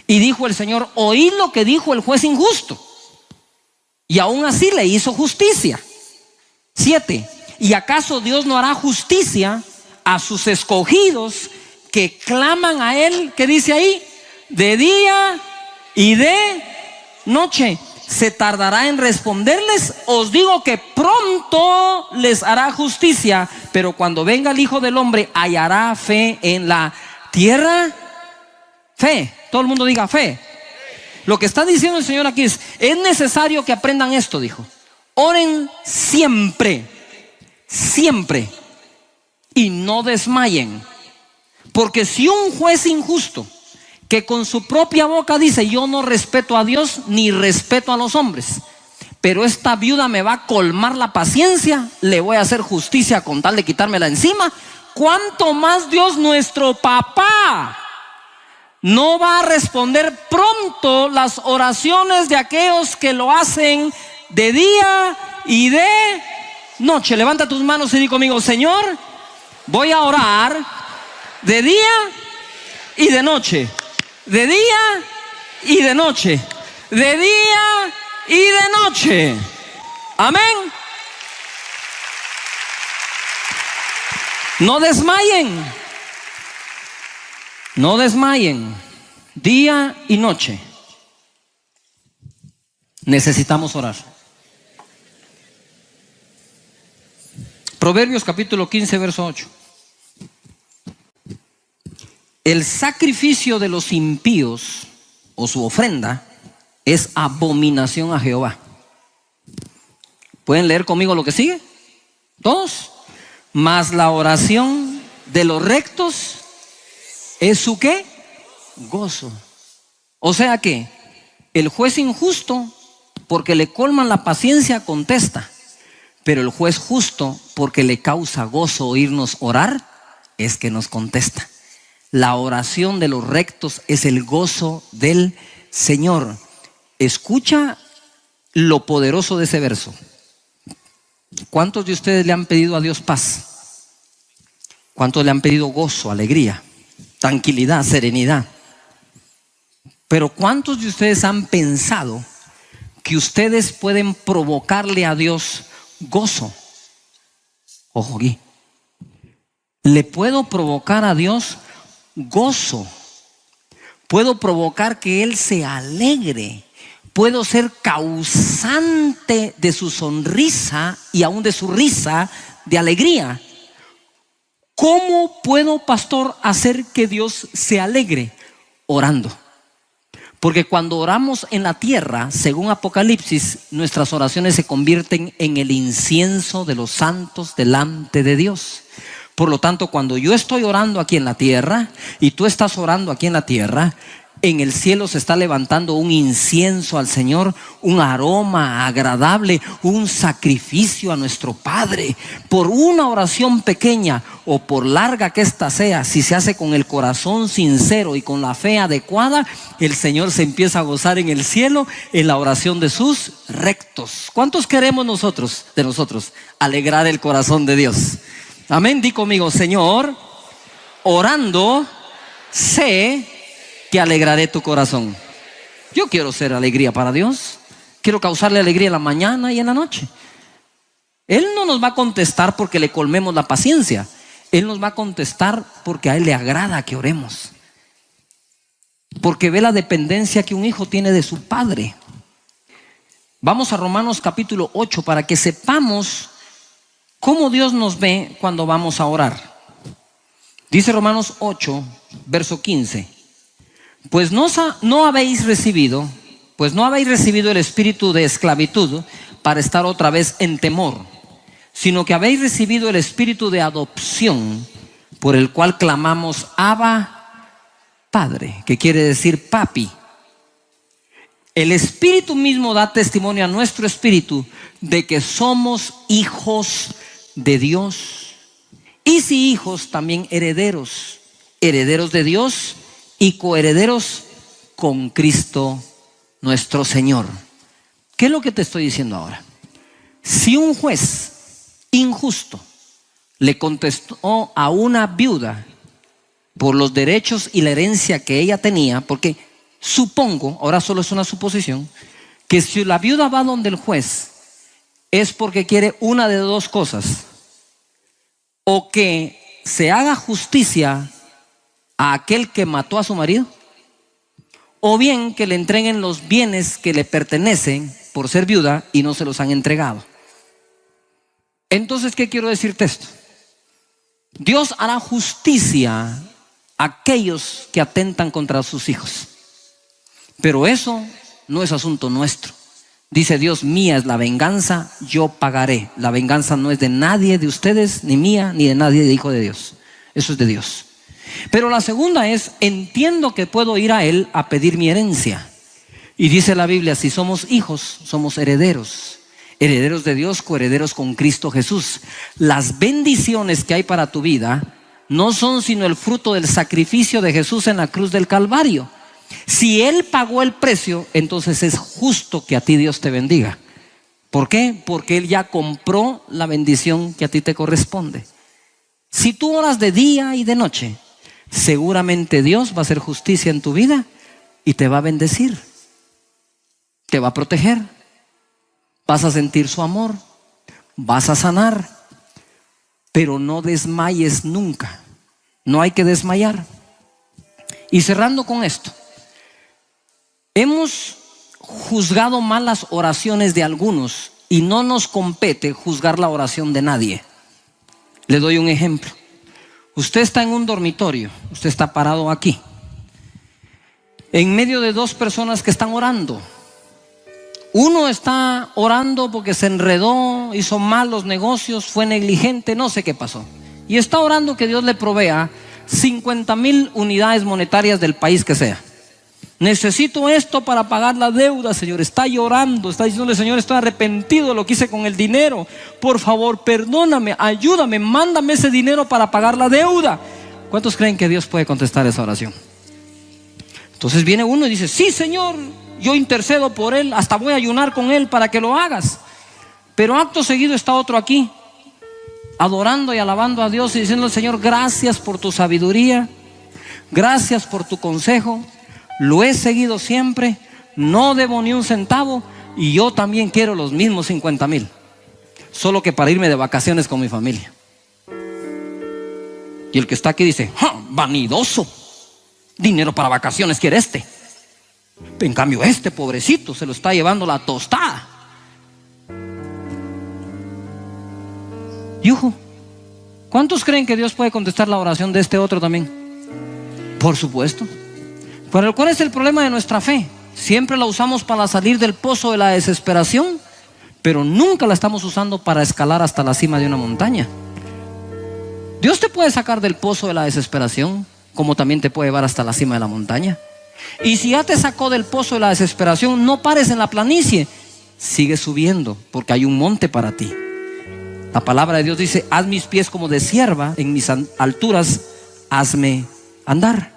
Y dijo el Señor, oíd lo que dijo el juez injusto. Y aún así le hizo justicia. 7. ¿Y acaso Dios no hará justicia a sus escogidos que claman a Él? ¿Qué dice ahí? De día y de noche. ¿Se tardará en responderles? Os digo que pronto les hará justicia. Pero cuando venga el Hijo del Hombre, ¿hallará fe en la tierra? Fe. Todo el mundo diga fe. Lo que está diciendo el Señor aquí es necesario que aprendan esto, dijo. Oren siempre, siempre, y no desmayen. Porque si un juez injusto, que con su propia boca dice, yo no respeto a Dios ni respeto a los hombres, pero esta viuda me va a colmar la paciencia, le voy a hacer justicia con tal de quitármela encima, ¿cuánto más Dios nuestro papá no va a responder pronto las oraciones de aquellos que lo hacen de día y de noche? Levanta tus manos y di conmigo, Señor, voy a orar de día y de noche, de día y de noche, de día y de noche. Amén. No desmayen. No desmayen, día y noche. Necesitamos orar. Proverbios capítulo 15, verso 8. El sacrificio de los impíos o su ofrenda es abominación a Jehová. ¿Pueden leer conmigo lo que sigue? ¿Todos? Mas la oración de los rectos ¿es su qué? Gozo. O sea que el juez injusto, porque le colman la paciencia, contesta. Pero el juez justo, porque le causa gozo oírnos orar, es que nos contesta. La oración de los rectos es el gozo del Señor. Escucha lo poderoso de ese verso. ¿Cuántos de ustedes le han pedido a Dios paz? ¿Cuántos le han pedido gozo, alegría, tranquilidad, serenidad? Pero ¿cuántos de ustedes han pensado que ustedes pueden provocarle a Dios gozo? Ojo aquí. Le puedo provocar a Dios gozo. Puedo provocar que Él se alegre. Puedo ser causante de su sonrisa y aún de su risa de alegría. ¿Cómo puedo, pastor, hacer que Dios se alegre? Orando. Porque cuando oramos en la tierra, según Apocalipsis, nuestras oraciones se convierten en el incienso de los santos delante de Dios. Por lo tanto, cuando yo estoy orando aquí en la tierra y tú estás orando aquí en la tierra, En el cielo se está levantando un incienso al Señor, un aroma agradable, un sacrificio a nuestro Padre. Por una oración pequeña o por larga que ésta sea, si se hace con el corazón sincero y con la fe adecuada, el Señor se empieza a gozar en el cielo en la oración de sus rectos. ¿Cuántos queremos nosotros, de nosotros, alegrar el corazón de Dios? Amén. Di conmigo: Señor, orando sé que alegraré tu corazón. Yo quiero ser alegría para Dios. Quiero causarle alegría en la mañana y en la noche. Él no nos va a contestar porque le colmemos la paciencia. Él nos va a contestar porque a Él le agrada que oremos, porque ve la dependencia que un hijo tiene de su padre. Vamos a Romanos capítulo 8 para que sepamos cómo Dios nos ve cuando vamos a orar. Dice Romanos 8, verso 15: Pues no habéis recibido el espíritu de esclavitud para estar otra vez en temor, sino que habéis recibido el espíritu de adopción, por el cual clamamos: Abba, Padre, que quiere decir papi. El Espíritu mismo da testimonio a nuestro espíritu de que somos hijos de Dios. Y si hijos, también herederos, herederos de Dios y coherederos con Cristo nuestro Señor. ¿Qué es lo que te estoy diciendo ahora? Si un juez injusto le contestó a una viuda por los derechos y la herencia que ella tenía, porque supongo, ahora solo es una suposición, que si la viuda va donde el juez es porque quiere una de dos cosas: o que se haga justicia a aquel que mató a su marido, o bien que le entreguen los bienes que le pertenecen por ser viuda y no se los han entregado. Entonces, ¿qué quiero decirte esto? Dios hará justicia a aquellos que atentan contra sus hijos, pero eso no es asunto nuestro. Dice Dios: mía es la venganza, yo pagaré. La venganza no es de nadie de ustedes, ni mía, ni de nadie de hijo de Dios. Eso es de Dios. Pero la segunda es: entiendo que puedo ir a Él a pedir mi herencia. Y dice la Biblia: si somos hijos, somos herederos, herederos de Dios, coherederos con Cristo Jesús. Las bendiciones que hay para tu vida no son sino el fruto del sacrificio de Jesús en la cruz del Calvario. Si Él pagó el precio, entonces es justo que a ti Dios te bendiga. ¿Por qué? Porque Él ya compró la bendición que a ti te corresponde. Si tú oras de día y de noche, seguramente Dios va a hacer justicia en tu vida y te va a bendecir, te va a proteger, vas a sentir su amor, vas a sanar. Pero no desmayes nunca, no hay que desmayar. Y cerrando con esto, hemos juzgado mal las oraciones de algunos y no nos compete juzgar la oración de nadie. Le doy un ejemplo. Usted está en un dormitorio, usted está parado aquí, en medio de dos personas que están orando. Uno está orando porque se enredó, hizo mal los negocios, fue negligente, no sé qué pasó. Y está orando que Dios le provea 50,000 unidades monetarias del país que sea. Necesito esto para pagar la deuda, Señor. Está llorando, está diciéndole: Señor, estoy arrepentido de lo que hice con el dinero. Por favor, perdóname, ayúdame, mándame ese dinero para pagar la deuda. ¿Cuántos creen que Dios puede contestar esa oración? Entonces viene uno y dice: sí, Señor, yo intercedo por él, hasta voy a ayunar con él para que lo hagas. Pero acto seguido está otro aquí, adorando y alabando a Dios y diciendo: Señor, gracias por tu sabiduría, gracias por tu consejo. Lo he seguido siempre, no debo ni un centavo, y yo también quiero los mismos 50,000, solo que para irme de vacaciones con mi familia. Y el que está aquí dice: vanidoso, dinero para vacaciones quiere este. En cambio este pobrecito se lo está llevando la tostada. Yujo, ¿cuántos creen que Dios puede contestar la oración de este otro también? Por supuesto. Pero ¿cuál es el problema de nuestra fe? Siempre la usamos para salir del pozo de la desesperación, pero nunca la estamos usando para escalar hasta la cima de una montaña. Dios te puede sacar del pozo de la desesperación, como también te puede llevar hasta la cima de la montaña. Y si ya te sacó del pozo de la desesperación, no pares en la planicie, sigue subiendo, porque hay un monte para ti. La palabra de Dios dice: haz mis pies como de sierva, en mis alturas hazme andar.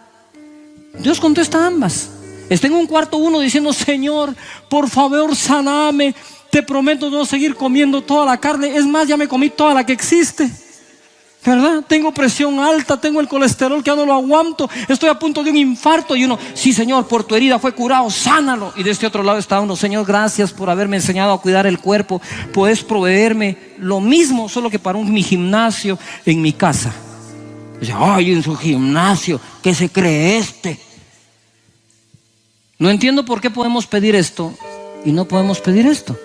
Dios contesta ambas. Está en un cuarto uno diciendo: Señor, por favor, saname. Te prometo no seguir comiendo toda la carne. Es más, ya me comí toda la que existe, ¿verdad? Tengo presión alta, tengo el colesterol que ya no lo aguanto, estoy a punto de un infarto. Y uno: sí, Señor, por tu herida fue curado, sánalo. Y de este otro lado está uno: Señor, gracias por haberme enseñado a cuidar el cuerpo. Puedes proveerme lo mismo, solo que para mi gimnasio en mi casa. Dice: ay, en su gimnasio, ¿qué se cree este? No entiendo por qué podemos pedir esto y no podemos pedir esto.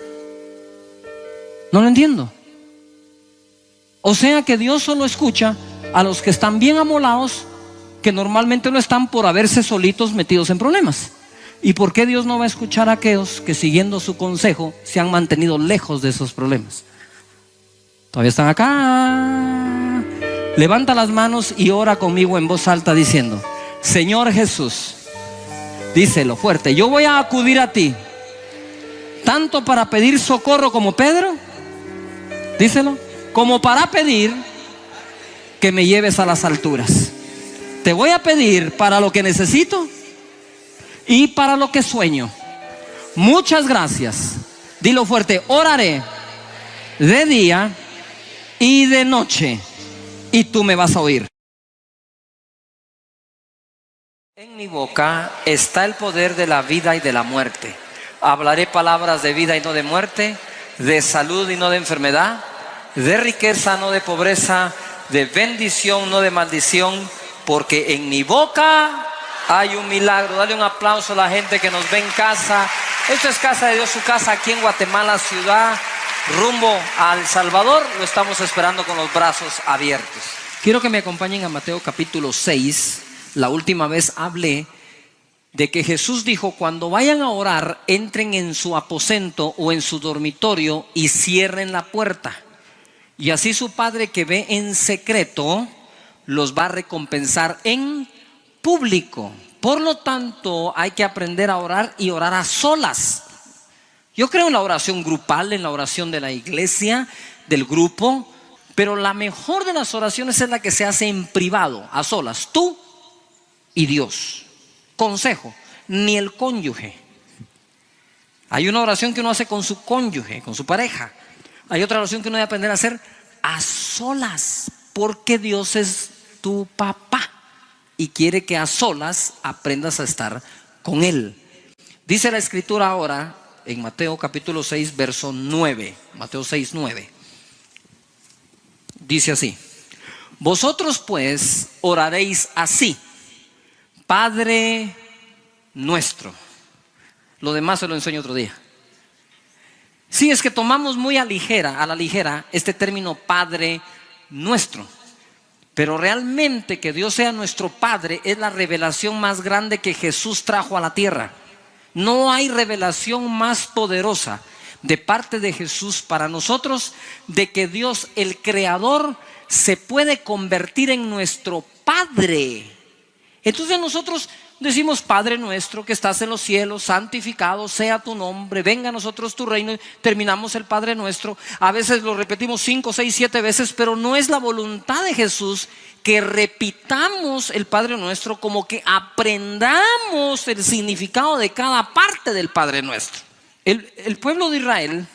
No lo entiendo. O sea que Dios solo escucha a los que están bien amolados, que normalmente lo están por haberse solitos metidos en problemas. ¿Y por qué Dios no va a escuchar a aquellos que, siguiendo su consejo, se han mantenido lejos de esos problemas? Todavía están acá. Levanta las manos y ora conmigo en voz alta diciendo: Señor Jesús, díselo fuerte, yo voy a acudir a ti, tanto para pedir socorro como Pedro, díselo, como para pedir que me lleves a las alturas. Te voy a pedir para lo que necesito y para lo que sueño. Muchas gracias. Dilo fuerte: oraré de día y de noche, y tú me vas a oír. En mi boca está el poder de la vida y de la muerte. Hablaré palabras de vida y no de muerte, de salud y no de enfermedad, de riqueza, no de pobreza, de bendición, no de maldición, porque en mi boca hay un milagro. Dale un aplauso a la gente que nos ve en casa. Esto es Casa de Dios, su casa aquí en Guatemala, ciudad, rumbo a El Salvador. Lo estamos esperando con los brazos abiertos. Quiero que me acompañen a Mateo capítulo 6. La última vez hablé de que Jesús dijo: cuando vayan a orar, entren en su aposento o en su dormitorio y cierren la puerta. Y así su Padre que ve en secreto los va a recompensar en público. Por lo tanto, hay que aprender a orar y orar a solas. Yo creo en la oración grupal, en la oración de la iglesia, del grupo, pero la mejor de las oraciones es la que se hace en privado, a solas, tú y Dios. Consejo: ni el cónyuge. Hay una oración que uno hace con su cónyuge, con su pareja. Hay otra oración que uno debe aprender a hacer a solas, porque Dios es tu papá y quiere que a solas aprendas a estar con Él. Dice la escritura ahora en Mateo capítulo 6 verso 9. Mateo 6, 9. Dice así: vosotros pues oraréis así: Padre nuestro. Lo demás se lo enseño otro día. Sí, es que tomamos muy a la ligera este término Padre nuestro. Pero realmente que Dios sea nuestro Padre es la revelación más grande que Jesús trajo a la tierra. No hay revelación más poderosa de parte de Jesús para nosotros, de que Dios, el Creador, se puede convertir en nuestro Padre. Entonces nosotros decimos: Padre nuestro que estás en los cielos, santificado sea tu nombre, venga a nosotros tu reino. Terminamos el Padre nuestro. A veces lo repetimos 5, 6, 7 veces, pero no es la voluntad de Jesús que repitamos el Padre nuestro, como que aprendamos el significado de cada parte del Padre nuestro. El pueblo de Israel,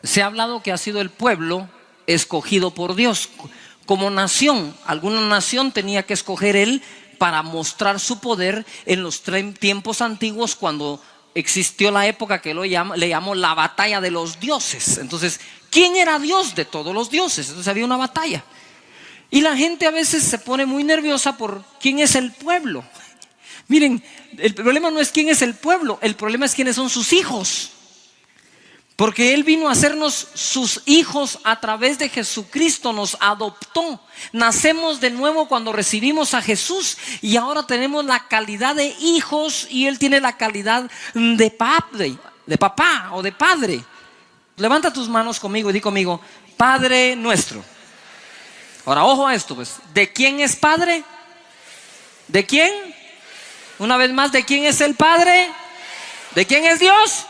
se ha hablado que ha sido el pueblo escogido por Dios como nación. Alguna nación tenía que escoger Él para mostrar su poder en los tiempos antiguos, cuando existió la época que le llamó la batalla de los dioses. Entonces, ¿quién era Dios de todos los dioses? Entonces había una batalla. Y la gente a veces se pone muy nerviosa por quién es el pueblo. Miren, el problema no es quién es el pueblo, el problema es quiénes son sus hijos. Porque Él vino a hacernos sus hijos a través de Jesucristo, nos adoptó. Nacemos de nuevo cuando recibimos a Jesús y ahora tenemos la calidad de hijos y Él tiene la calidad de papá o de padre. Levanta tus manos conmigo y di conmigo: Padre nuestro. Ahora ojo a esto, pues. ¿De quién es Padre? ¿De quién? Una vez más, ¿de quién es el Padre? ¿De quién es Dios?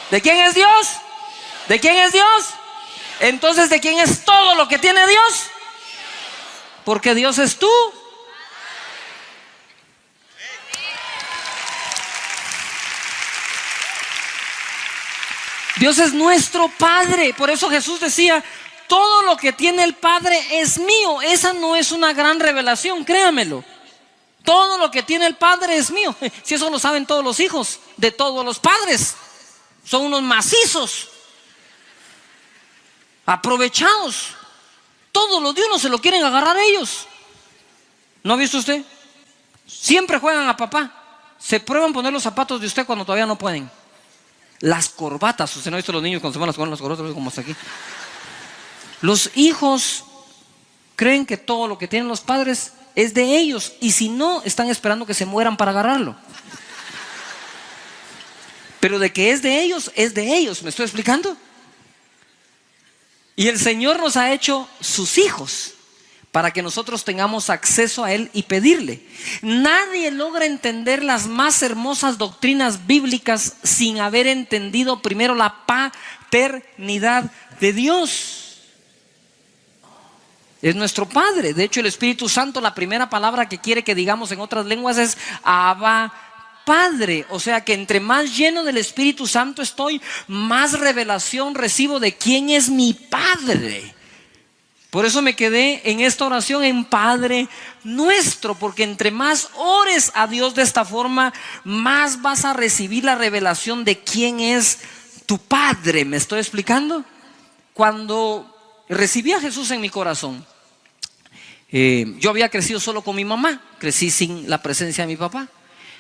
¿De quién es Dios? ¿De quién es Dios? Entonces, ¿de quién es todo lo que tiene Dios? Porque Dios es tú. Dios es nuestro Padre. Por eso Jesús decía: todo lo que tiene el Padre es mío. Esa no es una gran revelación, créamelo. Todo lo que tiene el Padre es mío. Si eso lo saben todos los hijos de todos los padres. Son unos macizos, aprovechados. Todo lo de uno se lo quieren agarrar ellos. ¿No ha visto usted? Siempre juegan a papá. Se prueban poner los zapatos de usted cuando todavía no pueden. Las corbatas. ¿Usted no ha visto los niños cuando se van a poner las corbatas como hasta aquí? Los hijos creen que todo lo que tienen los padres es de ellos, y si no, están esperando que se mueran para agarrarlo. Pero de que es de ellos, ¿me estoy explicando? Y el Señor nos ha hecho sus hijos para que nosotros tengamos acceso a Él y pedirle. Nadie logra entender las más hermosas doctrinas bíblicas sin haber entendido primero la paternidad de Dios. Es nuestro Padre. De hecho, el Espíritu Santo, la primera palabra que quiere que digamos en otras lenguas es Abba Padre. O sea que entre más lleno del Espíritu Santo estoy, más revelación recibo de quién es mi Padre. Por eso me quedé en esta oración en Padre Nuestro, porque entre más ores a Dios de esta forma, más vas a recibir la revelación de quién es tu Padre. ¿Me estoy explicando? Cuando recibí a Jesús en mi corazón, yo había crecido solo con mi mamá, crecí sin la presencia de mi papá.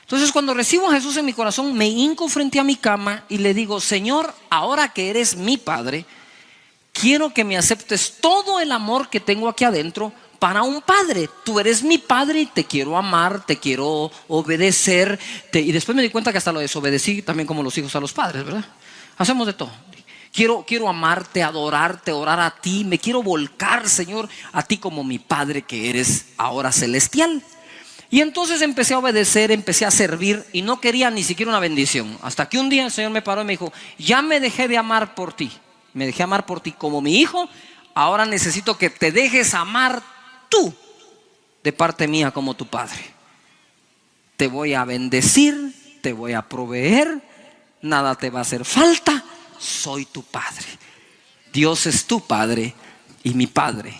Entonces, cuando recibo a Jesús en mi corazón, me hinco frente a mi cama y le digo: Señor, ahora que eres mi Padre, quiero que me aceptes todo el amor que tengo aquí adentro para un padre. Tú eres mi Padre y te quiero amar, te quiero obedecer. Y después me di cuenta que hasta lo desobedecí también, como los hijos a los padres, ¿verdad? Hacemos de todo. Quiero amarte, adorarte, orar a ti. Me quiero volcar, Señor, a ti como mi Padre que eres ahora celestial. Y entonces empecé a obedecer, empecé a servir y no quería ni siquiera una bendición. Hasta que un día el Señor me paró y me dijo: ya me dejé de amar por ti. Me dejé amar por ti como mi hijo. Ahora necesito que te dejes amar tú de parte mía como tu Padre. Te voy a bendecir, te voy a proveer, nada te va a hacer falta. Soy tu Padre. Dios es tu Padre y mi Padre.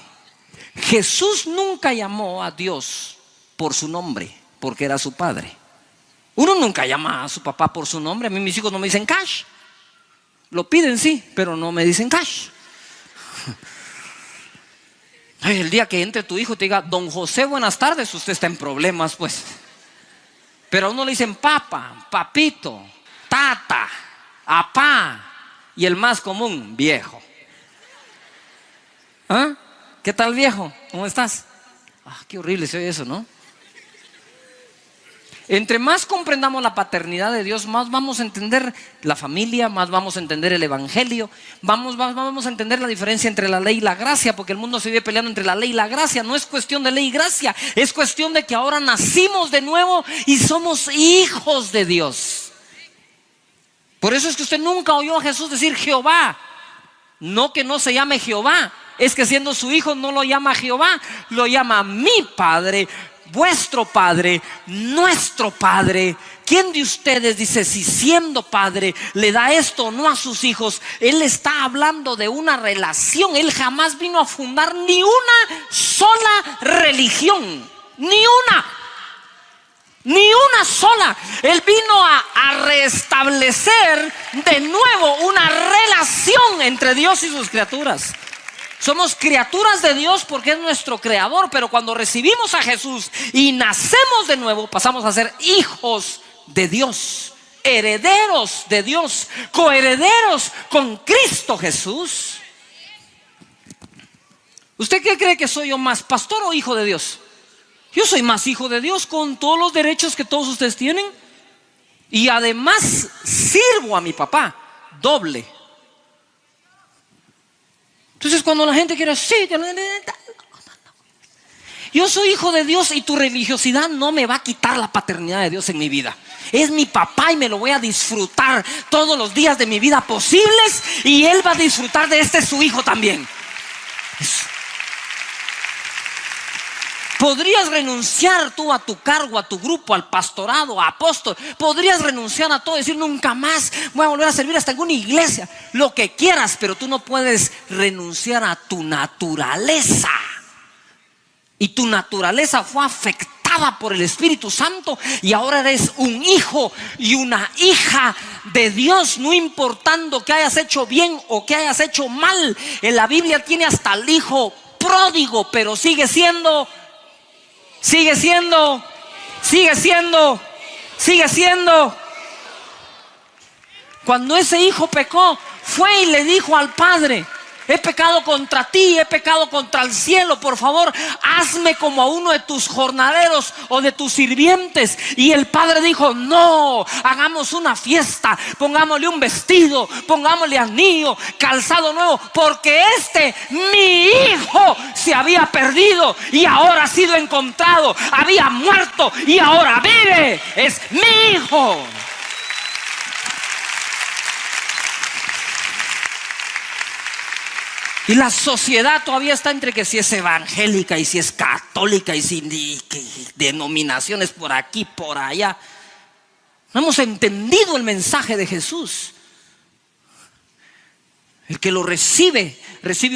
Jesús nunca llamó a Dios por su nombre, porque era su Padre. Uno nunca llama a su papá por su nombre. A mí mis hijos no me dicen Cash. Lo piden, sí, pero no me dicen Cash. Ay, el día que entre tu hijo y te diga: Don José, buenas tardes, usted está en problemas, pues. Pero a uno le dicen papá, papito, tata, apá. Y el más común, viejo. ¿Ah? ¿Qué tal, viejo? ¿Cómo estás? Ah, qué horrible se oye eso, ¿no? Entre más comprendamos la paternidad de Dios, más vamos a entender la familia, más vamos a entender el evangelio, vamos a entender la diferencia entre la ley y la gracia, porque el mundo se vive peleando entre la ley y la gracia. No es cuestión de ley y gracia, es cuestión de que ahora nacimos de nuevo y somos hijos de Dios. Por eso es que usted nunca oyó a Jesús decir Jehová. No que no se llame Jehová, es que siendo su hijo no lo llama Jehová, lo llama mi Padre, vuestro Padre, nuestro Padre. ¿Quién de ustedes dice, si siendo padre le da esto o no a sus hijos? Él está hablando de una relación. Él jamás vino a fundar ni una sola religión, ni una sola. Él vino a restablecer de nuevo una relación entre Dios y sus criaturas. Somos criaturas de Dios porque es nuestro creador, pero cuando recibimos a Jesús y nacemos de nuevo, pasamos a ser hijos de Dios, herederos de Dios, coherederos con Cristo Jesús. ¿Usted qué cree que soy yo más, pastor o hijo de Dios? Yo soy más hijo de Dios, con todos los derechos que todos ustedes tienen. Y además sirvo a mi papá doble. Entonces cuando la gente quiere, sí, Yo soy hijo de Dios y tu religiosidad no me va a quitar la paternidad de Dios en mi vida. Es mi papá y me lo voy a disfrutar todos los días de mi vida posibles, y Él va a disfrutar de su hijo también. Eso. Podrías renunciar tú a tu cargo, a tu grupo, al pastorado, a apóstol. Podrías renunciar a todo, decir nunca más voy a volver a servir hasta alguna iglesia, lo que quieras, pero tú no puedes renunciar a tu naturaleza. Y tu naturaleza fue afectada por el Espíritu Santo, y ahora eres un hijo y una hija de Dios, no importando que hayas hecho bien o que hayas hecho mal. En la Biblia tiene hasta el hijo pródigo, pero sigue siendo. Cuando ese hijo pecó, fue y le dijo al padre: he pecado contra ti, he pecado contra el cielo, por favor hazme como a uno de tus jornaleros o de tus sirvientes. Y el padre dijo: no, hagamos una fiesta, pongámosle un vestido, pongámosle anillo, calzado nuevo, porque mi hijo se había perdido y ahora ha sido encontrado, había muerto y ahora vive, es mi hijo. Y la sociedad todavía está entre que si es evangélica y si es católica y si denominaciones por aquí, por allá. No hemos entendido el mensaje de Jesús. El que lo recibe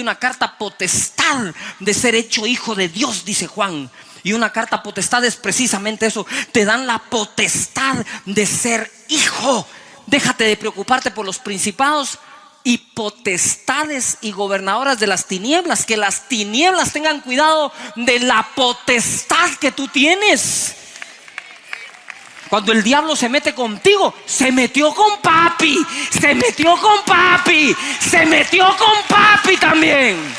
una carta potestad de ser hecho hijo de Dios, dice Juan. Y una carta potestad es precisamente eso: te dan la potestad de ser hijo. Déjate de preocuparte por los principados y potestades y gobernadoras de las tinieblas. Que las tinieblas tengan cuidado de la potestad que tú tienes. Cuando el diablo se mete contigo, se metió con papi, se metió con papi, se metió con papi también.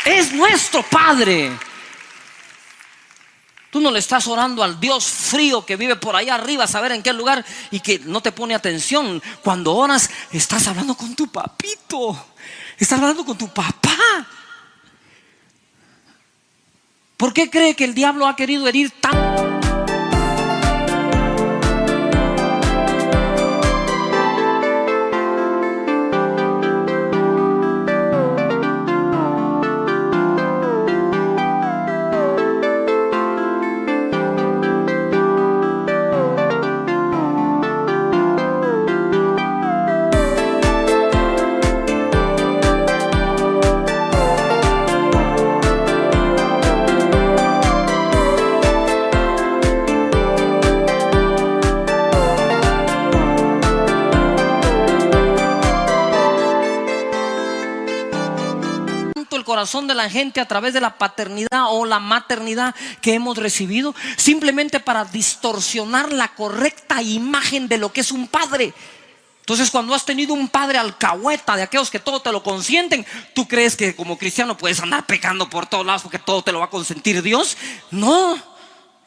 Es nuestro Padre. Tú no le estás orando al Dios frío que vive por allá arriba, a saber en qué lugar, y que no te pone atención. Cuando oras, estás hablando con tu papito, estás hablando con tu papá. ¿Por qué cree que el diablo ha querido herir tanto? Corazón de la gente a través de la paternidad o la maternidad que hemos recibido, simplemente para distorsionar la correcta imagen de lo que es un padre. Entonces, cuando has tenido un padre alcahueta, de aquellos que todo te lo consienten, tú crees que como cristiano puedes andar pecando por todos lados porque todo te lo va a consentir Dios. No,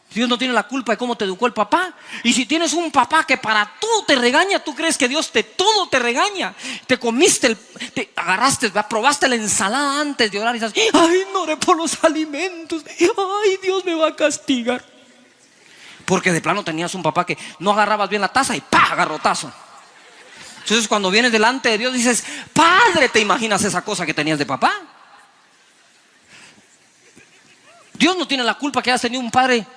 Dios no tiene la culpa de cómo te educó el papá. Y si tienes un papá que para todo te regaña, tú crees que Dios todo te regaña. Te comiste, te agarraste, probaste la ensalada antes de orar y dices: ay, no oré por los alimentos, ay, Dios me va a castigar. Porque de plano tenías un papá que no agarrabas bien la taza y ¡pah!, garrotazo. Entonces, cuando vienes delante de Dios dices: Padre, ¿te imaginas esa cosa que tenías de papá? Dios no tiene la culpa que hayas tenido un padre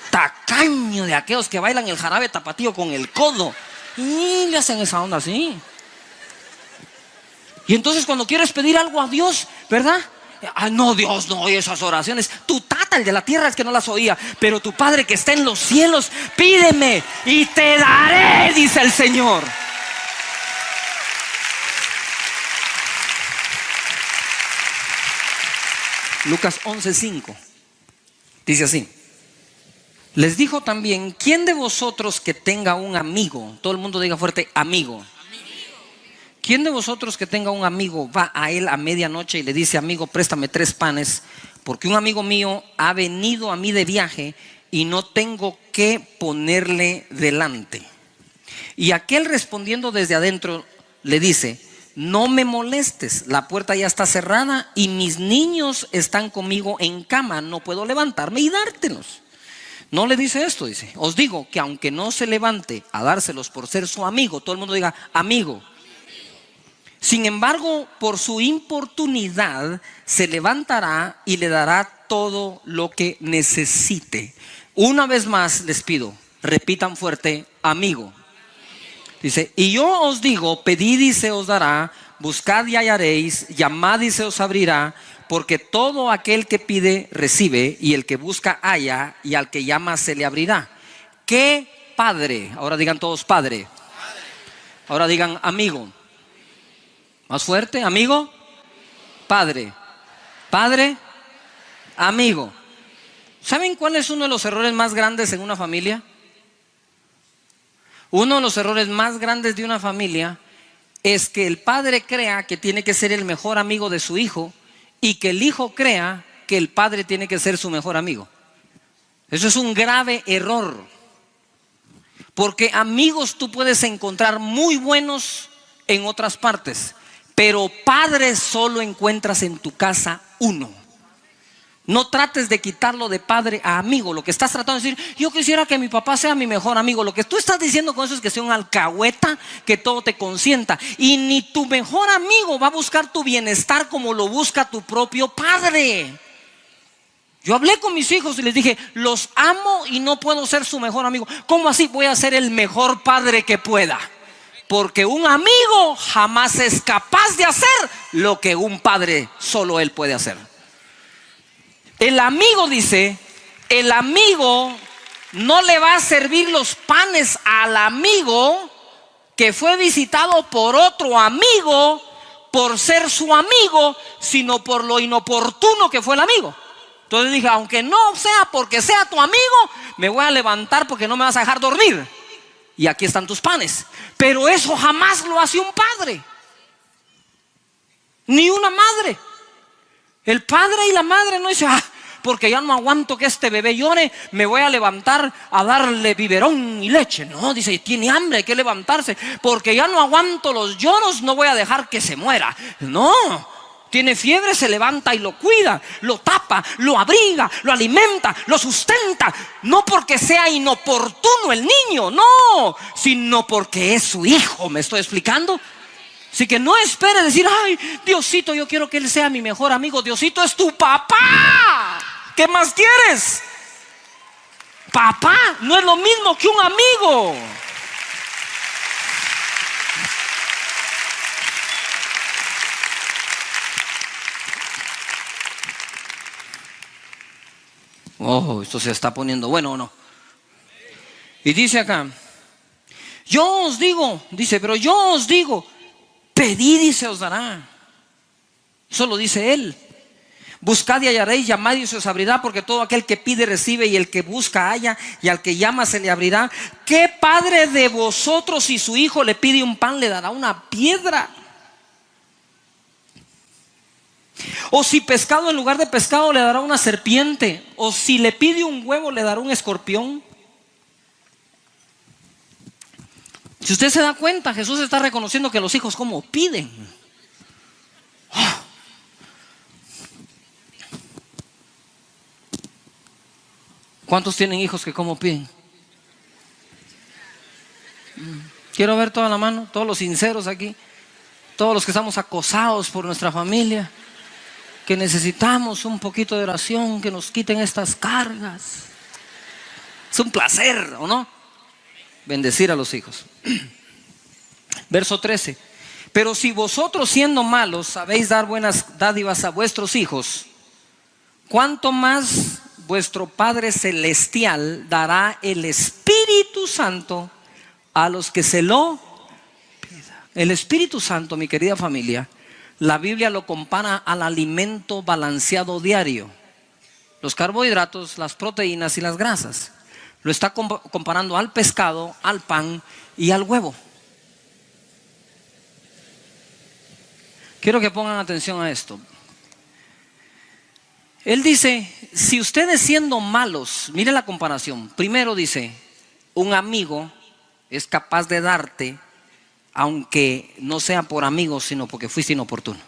tacaño, de aquellos que bailan el jarabe tapatío con el codo y le hacen esa onda así. Y entonces, cuando quieres pedir algo a Dios, ¿verdad? No, Dios no oye esas oraciones. Tu tata, el de la tierra, es que no las oía, pero tu Padre que está en los cielos, pídeme y te daré, dice el Señor. Lucas 11:5 dice así: les dijo también: ¿quién de vosotros que tenga un amigo? Todo el mundo diga fuerte: amigo. ¿Quién de vosotros que tenga un amigo va a él a medianoche y le dice: amigo, préstame 3 panes, porque un amigo mío ha venido a mí de viaje y no tengo qué ponerle delante? Y aquel, respondiendo desde adentro, le dice: no me molestes, la puerta ya está cerrada y mis niños están conmigo en cama, no puedo levantarme y dártelos. No le dice esto, dice: os digo que aunque no se levante a dárselos por ser su amigo, todo el mundo diga amigo, sin embargo, por su importunidad se levantará y le dará todo lo que necesite. Una vez más les pido, repitan fuerte: amigo. Dice: y yo os digo, pedid y se os dará, buscad y hallaréis, llamad y se os abrirá, porque todo aquel que pide recibe, y el que busca halla, y al que llama se le abrirá. ¿Qué padre? Ahora digan todos padre. Ahora digan amigo. Más fuerte: amigo, padre, padre, amigo. ¿Saben cuál es uno de los errores más grandes en una familia? Uno de los errores más grandes de una familia es que el padre crea que tiene que ser el mejor amigo de su hijo y que el hijo crea que el padre tiene que ser su mejor amigo. Eso es un grave error, porque amigos tú puedes encontrar muy buenos en otras partes, pero padres solo encuentras en tu casa uno. No trates de quitarlo de padre a amigo. Lo que estás tratando de decir: yo quisiera que mi papá sea mi mejor amigo. Lo que tú estás diciendo con eso es que sea un alcahueta, que todo te consienta. Y ni tu mejor amigo va a buscar tu bienestar como lo busca tu propio padre. Yo hablé con mis hijos y les dije: los amo y no puedo ser su mejor amigo. ¿Cómo así? Voy a ser el mejor padre que pueda. Porque un amigo jamás es capaz de hacer lo que un padre solo él puede hacer. El amigo, dice, el amigo no le va a servir los panes al amigo que fue visitado por otro amigo por ser su amigo, sino por lo inoportuno que fue el amigo. Entonces dije: aunque no sea porque sea tu amigo, me voy a levantar porque no me vas a dejar dormir. Y aquí están tus panes. Pero eso jamás lo hace un padre, ni una madre. El padre y la madre no dicen: porque ya no aguanto que este bebé llore, me voy a levantar a darle biberón y leche. No, dice: tiene hambre, hay que levantarse. Porque ya no aguanto los lloros, no voy a dejar que se muera. No, tiene fiebre, se levanta y lo cuida, lo tapa, lo abriga, lo alimenta, lo sustenta. No porque sea inoportuno el niño, no, sino porque es su hijo. ¿Me estoy explicando? Así que no espere decir: ay, Diosito, yo quiero que él sea mi mejor amigo. Diosito es tu papá. ¿Qué más quieres? Papá no es lo mismo que un amigo. Oh, esto se está poniendo bueno, ¿o no? Y dice acá: yo os digo, dice, pero yo os digo, pedid y se os dará. Eso lo dice él. Buscad y hallaréis, llamad y se os abrirá, porque todo aquel que pide recibe, y el que busca halla, y al que llama se le abrirá. ¿Qué padre de vosotros, si su hijo le pide un pan, le dará una piedra? O si pescado en lugar de pescado le dará una serpiente? O si le pide un huevo le dará un escorpión? Si usted se da cuenta, Jesús está reconociendo que los hijos como piden. ¿Cuántos tienen hijos que como piden? Quiero ver toda la mano, todos los sinceros aquí, todos los que estamos acosados por nuestra familia, que necesitamos un poquito de oración, que nos quiten estas cargas. Es un placer, ¿o no? Bendecir a los hijos. Verso 13. Pero si vosotros, siendo malos, sabéis dar buenas dádivas a vuestros hijos, ¿cuánto más vuestro Padre Celestial dará el Espíritu Santo a los que se lo pidan? El Espíritu Santo, mi querida familia, la Biblia lo compara al alimento balanceado diario. Los carbohidratos, las proteínas y las grasas. Lo está comparando al pescado, al pan y al huevo. Quiero que pongan atención a esto. Él dice: si ustedes siendo malos, mire la comparación. Primero dice: un amigo es capaz de darte aunque no sea por amigos, sino porque fuiste inoportuno.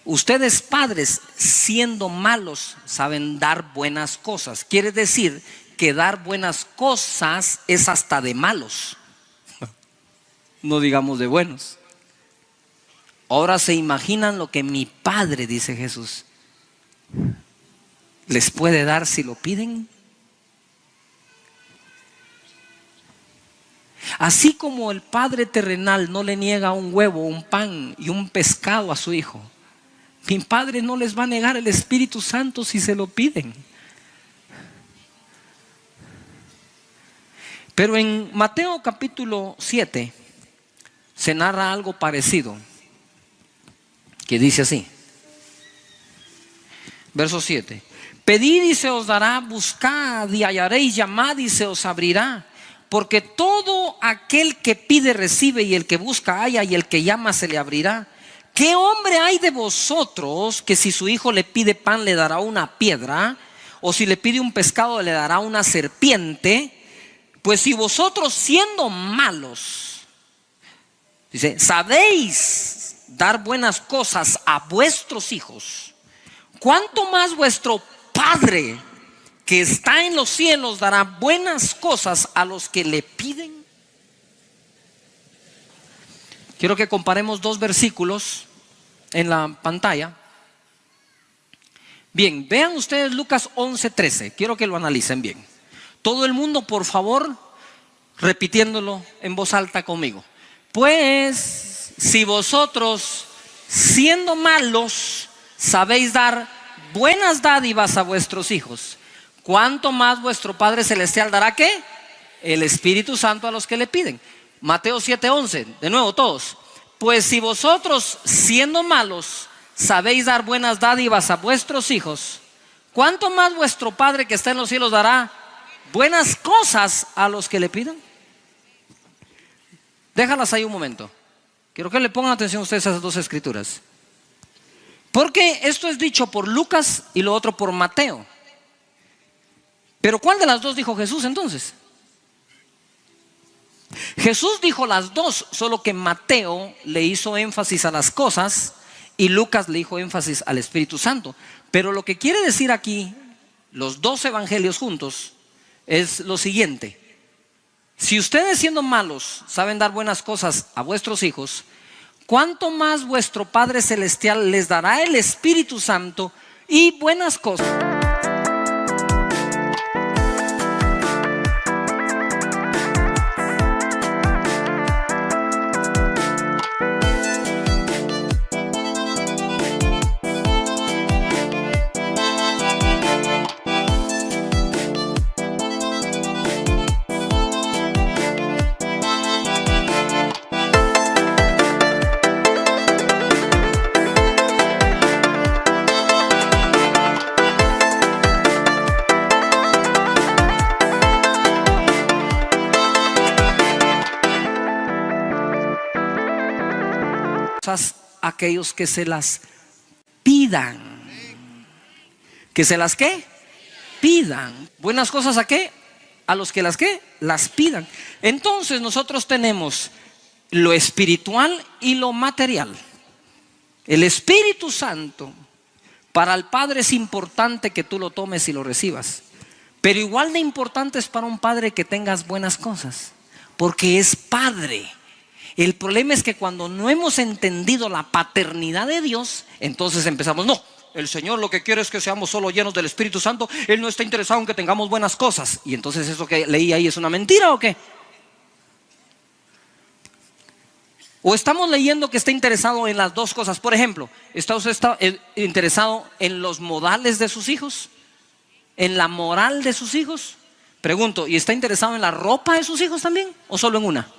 Ustedes padres, siendo malos, saben dar buenas cosas. Quiere decir que dar buenas cosas es hasta de malos, no digamos de buenos. Ahora se imaginan lo que mi Padre, dice Jesús, les puede dar si lo piden. Así como el Padre terrenal no le niega un huevo, un pan y un pescado a su hijo, mi Padre no les va a negar el Espíritu Santo si se lo piden. Pero en Mateo capítulo 7 se narra algo parecido, que dice así, verso 7: pedid y se os dará, buscad y hallaréis, llamad y se os abrirá. Porque todo aquel que pide recibe, y el que busca halla, y el que llama se le abrirá. ¿Qué hombre hay de vosotros que si su hijo le pide pan le dará una piedra? ¿O si le pide un pescado le dará una serpiente? Pues si vosotros, siendo malos, dice, sabéis dar buenas cosas a vuestros hijos, ¿cuánto más vuestro Padre que está en los cielos dará buenas cosas a los que le piden? Quiero que comparemos dos versículos en la pantalla. Bien, vean ustedes Lucas 11:13. Quiero que lo analicen bien. Todo el mundo, por favor, repitiéndolo en voz alta conmigo. Pues si vosotros, siendo malos, sabéis dar buenas dádivas a vuestros hijos, ¿cuánto más vuestro Padre Celestial dará qué? El Espíritu Santo a los que le piden. Mateo 7:11, de nuevo todos. Pues si vosotros, siendo malos, sabéis dar buenas dádivas a vuestros hijos, ¿cuánto más vuestro Padre que está en los cielos dará buenas cosas a los que le pidan? Déjalas ahí un momento. Quiero que le pongan atención ustedes a esas dos escrituras, porque esto es dicho por Lucas y lo otro por Mateo. Pero ¿cuál de las dos dijo Jesús entonces? Jesús dijo las dos, solo que Mateo le hizo énfasis a las cosas y Lucas le hizo énfasis al Espíritu Santo. Pero lo que quiere decir aquí los dos evangelios juntos es lo siguiente: si ustedes, siendo malos, saben dar buenas cosas a vuestros hijos, ¿cuánto más vuestro Padre Celestial les dará el Espíritu Santo y buenas cosas? Aquellos que se las pidan. ¿Que se las qué? Pidan. ¿Buenas cosas a qué? A los que las qué? Las pidan. Entonces nosotros tenemos lo espiritual y lo material. El Espíritu Santo para el Padre es importante que tú lo tomes y lo recibas, pero igual de importante es para un padre que tengas buenas cosas, porque es Padre. El problema es que cuando no hemos entendido la paternidad de Dios, entonces empezamos, no, el Señor lo que quiere es que seamos solo llenos del Espíritu Santo. Él no está interesado en que tengamos buenas cosas. Y entonces eso que leí ahí es una mentira, ¿o qué? O estamos leyendo que está interesado en las dos cosas. Por ejemplo, ¿está usted interesado en los modales de sus hijos? ¿En la moral de sus hijos? Pregunto, ¿y está interesado en la ropa de sus hijos también? ¿O solo en una?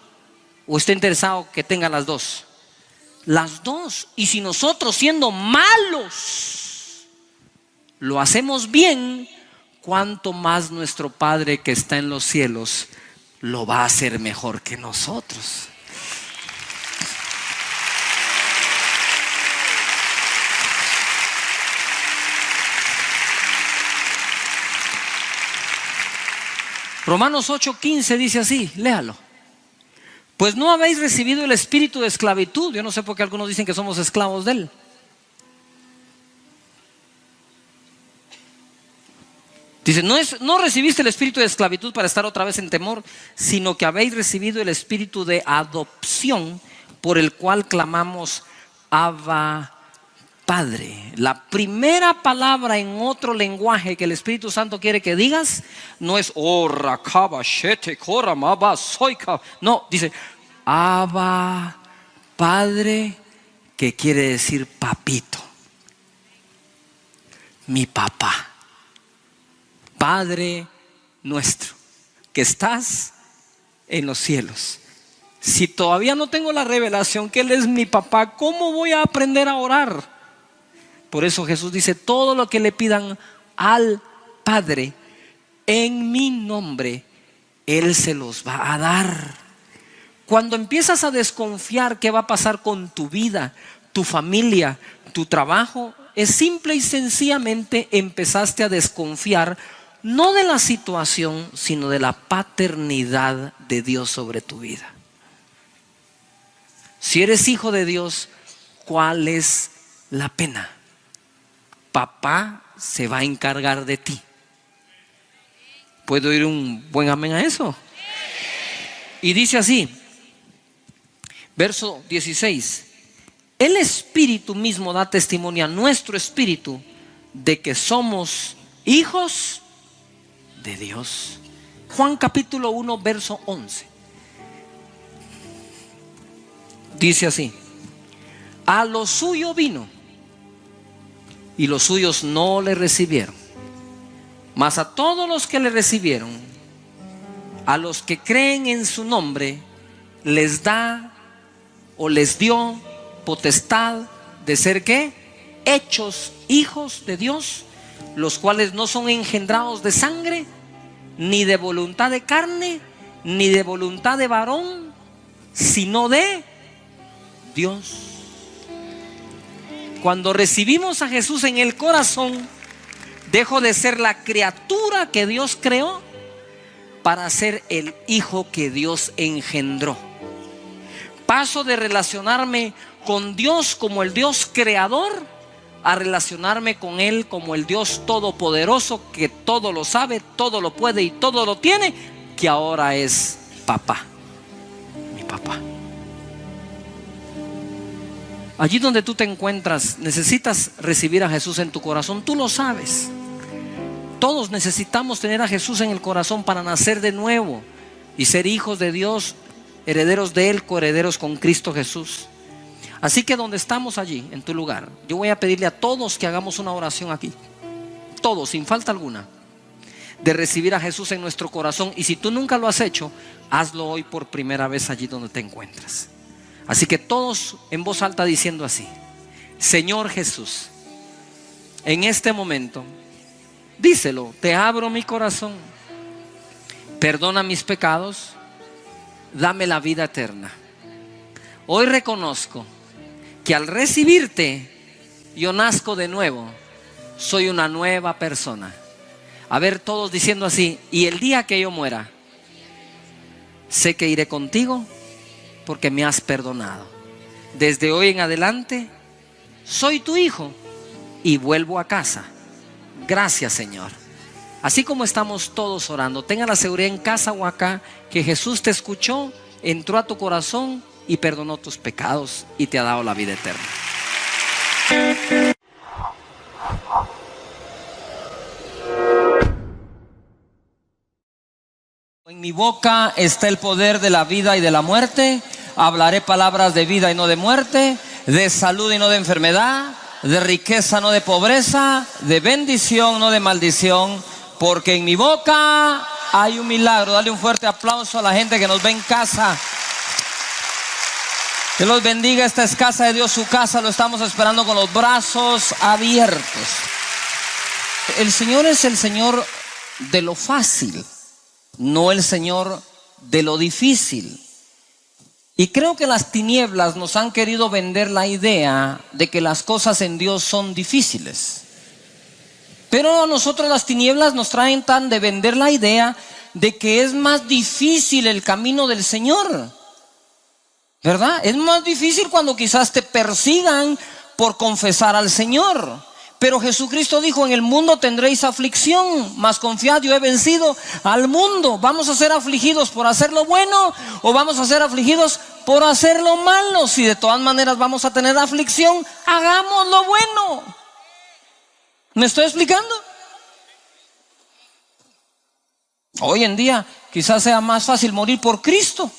¿O está interesado que tenga las dos? Las dos. Y si nosotros, siendo malos, lo hacemos bien, ¿cuánto más nuestro Padre que está en los cielos lo va a hacer mejor que nosotros? Romanos 8:15 dice así, léalo. Pues no habéis recibido el espíritu de esclavitud. Yo no sé por qué algunos dicen que somos esclavos de él. Dice, no recibiste el espíritu de esclavitud para estar otra vez en temor, sino que habéis recibido el espíritu de adopción, por el cual clamamos Abba Padre. La primera palabra en otro lenguaje que el Espíritu Santo quiere que digas no es no, dice Abba Padre, que quiere decir papito, mi papá. Padre nuestro que estás en los cielos. Si todavía no tengo la revelación que Él es mi papá, ¿cómo voy a aprender a orar? Por eso Jesús dice, todo lo que le pidan al Padre en mi nombre, Él se los va a dar. Cuando empiezas a desconfiar qué va a pasar con tu vida, tu familia, tu trabajo, es simple y sencillamente empezaste a desconfiar no de la situación, sino de la paternidad de Dios sobre tu vida. Si eres hijo de Dios, ¿cuál es la pena? Papá se va a encargar de ti. ¿Puedo oír un buen amén a eso? Y dice así, verso 16: el Espíritu mismo da testimonio a nuestro espíritu de que somos hijos de Dios. Juan capítulo 1 verso 11 dice así: a lo suyo vino y los suyos no le recibieron, mas a todos los que le recibieron, a los que creen en su nombre, les da o les dio potestad de ser ¿qué? Hechos hijos de Dios, los cuales no son engendrados de sangre, ni de voluntad de carne, ni de voluntad de varón, sino de Dios. Cuando recibimos a Jesús en el corazón, dejo de ser la criatura que Dios creó para ser el hijo que Dios engendró. Paso de relacionarme con Dios como el Dios creador a relacionarme con Él como el Dios todopoderoso, que todo lo sabe, todo lo puede y todo lo tiene, que ahora es papá, mi papá. Allí donde tú te encuentras, necesitas recibir a Jesús en tu corazón. Tú lo sabes. Todos necesitamos tener a Jesús en el corazón para nacer de nuevo y ser hijos de Dios, herederos de Él, coherederos con Cristo Jesús. Así que donde estamos allí, en tu lugar, yo voy a pedirle a todos que hagamos una oración aquí. Todos, sin falta alguna, de recibir a Jesús en nuestro corazón. Y si tú nunca lo has hecho, hazlo hoy por primera vez allí donde te encuentras. Así que todos en voz alta diciendo así: Señor Jesús, en este momento, díselo, te abro mi corazón, perdona mis pecados, dame la vida eterna. Hoy reconozco que al recibirte, yo nazco de nuevo, soy una nueva persona. A ver, todos diciendo así: y el día que yo muera, sé que iré contigo porque me has perdonado. Desde hoy en adelante, soy tu hijo y vuelvo a casa. Gracias, Señor. Así como estamos todos orando, tenga la seguridad en casa o acá que Jesús te escuchó, entró a tu corazón y perdonó tus pecados y te ha dado la vida eterna. En mi boca está el poder de la vida y de la muerte. Hablaré palabras de vida y no de muerte, de salud y no de enfermedad, de riqueza no de pobreza, de bendición no de maldición, porque en mi boca hay un milagro. Dale un fuerte aplauso a la gente que nos ve en casa. Que los bendiga. Esta es casa de Dios, su casa. Lo estamos esperando con los brazos abiertos. El Señor es el Señor de lo fácil, no el Señor de lo difícil. Y creo que las tinieblas nos han querido vender la idea de que las cosas en Dios son difíciles. Pero a nosotros las tinieblas nos traen tan de vender la idea de que es más difícil el camino del Señor. ¿verdad? Es más difícil cuando quizás te persigan por confesar al Señor. Pero Jesucristo dijo: en el mundo tendréis aflicción, mas confiad, yo he vencido al mundo. ¿Vamos a ser afligidos por hacer lo bueno o vamos a ser afligidos por hacer lo malo? Si de todas maneras vamos a tener aflicción, hagamos lo bueno. ¿Me estoy explicando? Hoy en día quizás sea más fácil morir por Cristo,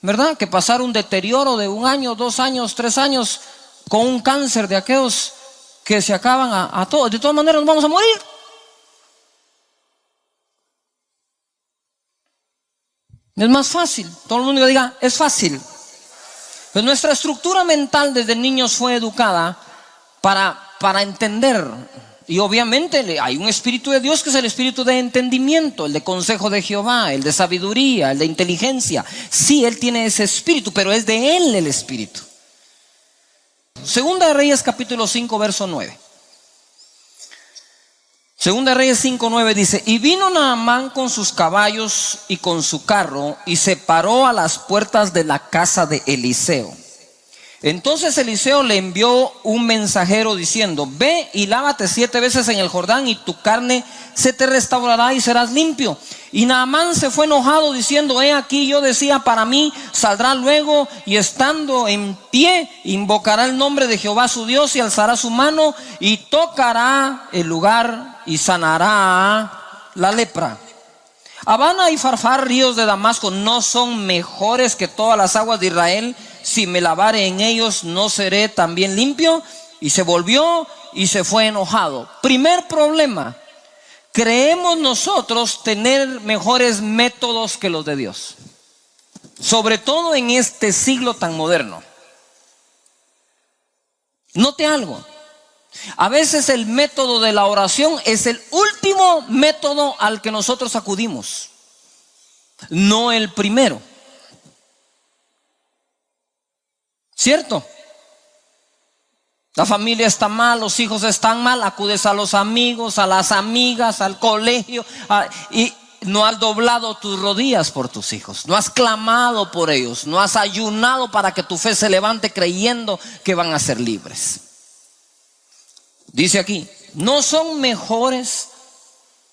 ¿verdad?, que pasar un deterioro de 1 año, 2 años, 3 años con un cáncer de aquellos que se acaban a todos. De todas maneras nos vamos a morir. Es más fácil. Todo el mundo diga: es fácil. Pues nuestra estructura mental desde niños fue educada para entender. Y obviamente hay un espíritu de Dios que es el espíritu de entendimiento, el de consejo de Jehová, el de sabiduría, el de inteligencia. Sí, Él tiene ese espíritu, pero es de Él el espíritu. Segunda de Reyes capítulo 5 verso 9. Segunda de Reyes 5:9 dice: y vino Naamán con sus caballos y con su carro y se paró a las puertas de la casa de Eliseo. Entonces Eliseo le envió un mensajero diciendo: ve y lávate 7 veces en el Jordán y tu carne se te restaurará y serás limpio. Y Naamán se fue enojado diciendo: he aquí, yo decía para mí, saldrá luego y estando en pie invocará el nombre de Jehová su Dios y alzará su mano y tocará el lugar y sanará la lepra. Abana y Farfar, ríos de Damasco, ¿no son mejores que todas las aguas de Israel? Si me lavare en ellos, ¿no seré también limpio? Y se volvió y se fue enojado. Primer problema: creemos nosotros tener mejores métodos que los de Dios, sobre todo en este siglo tan moderno. Note algo: a veces el método de la oración es el último método al que nosotros acudimos, no el primero. ¿Cierto? La familia está mal, los hijos están mal, acudes a los amigos, a las amigas, al colegio, y no has doblado tus rodillas por tus hijos, no has clamado por ellos, no has ayunado para que tu fe se levante creyendo que van a ser libres. Dice aquí: no son mejores,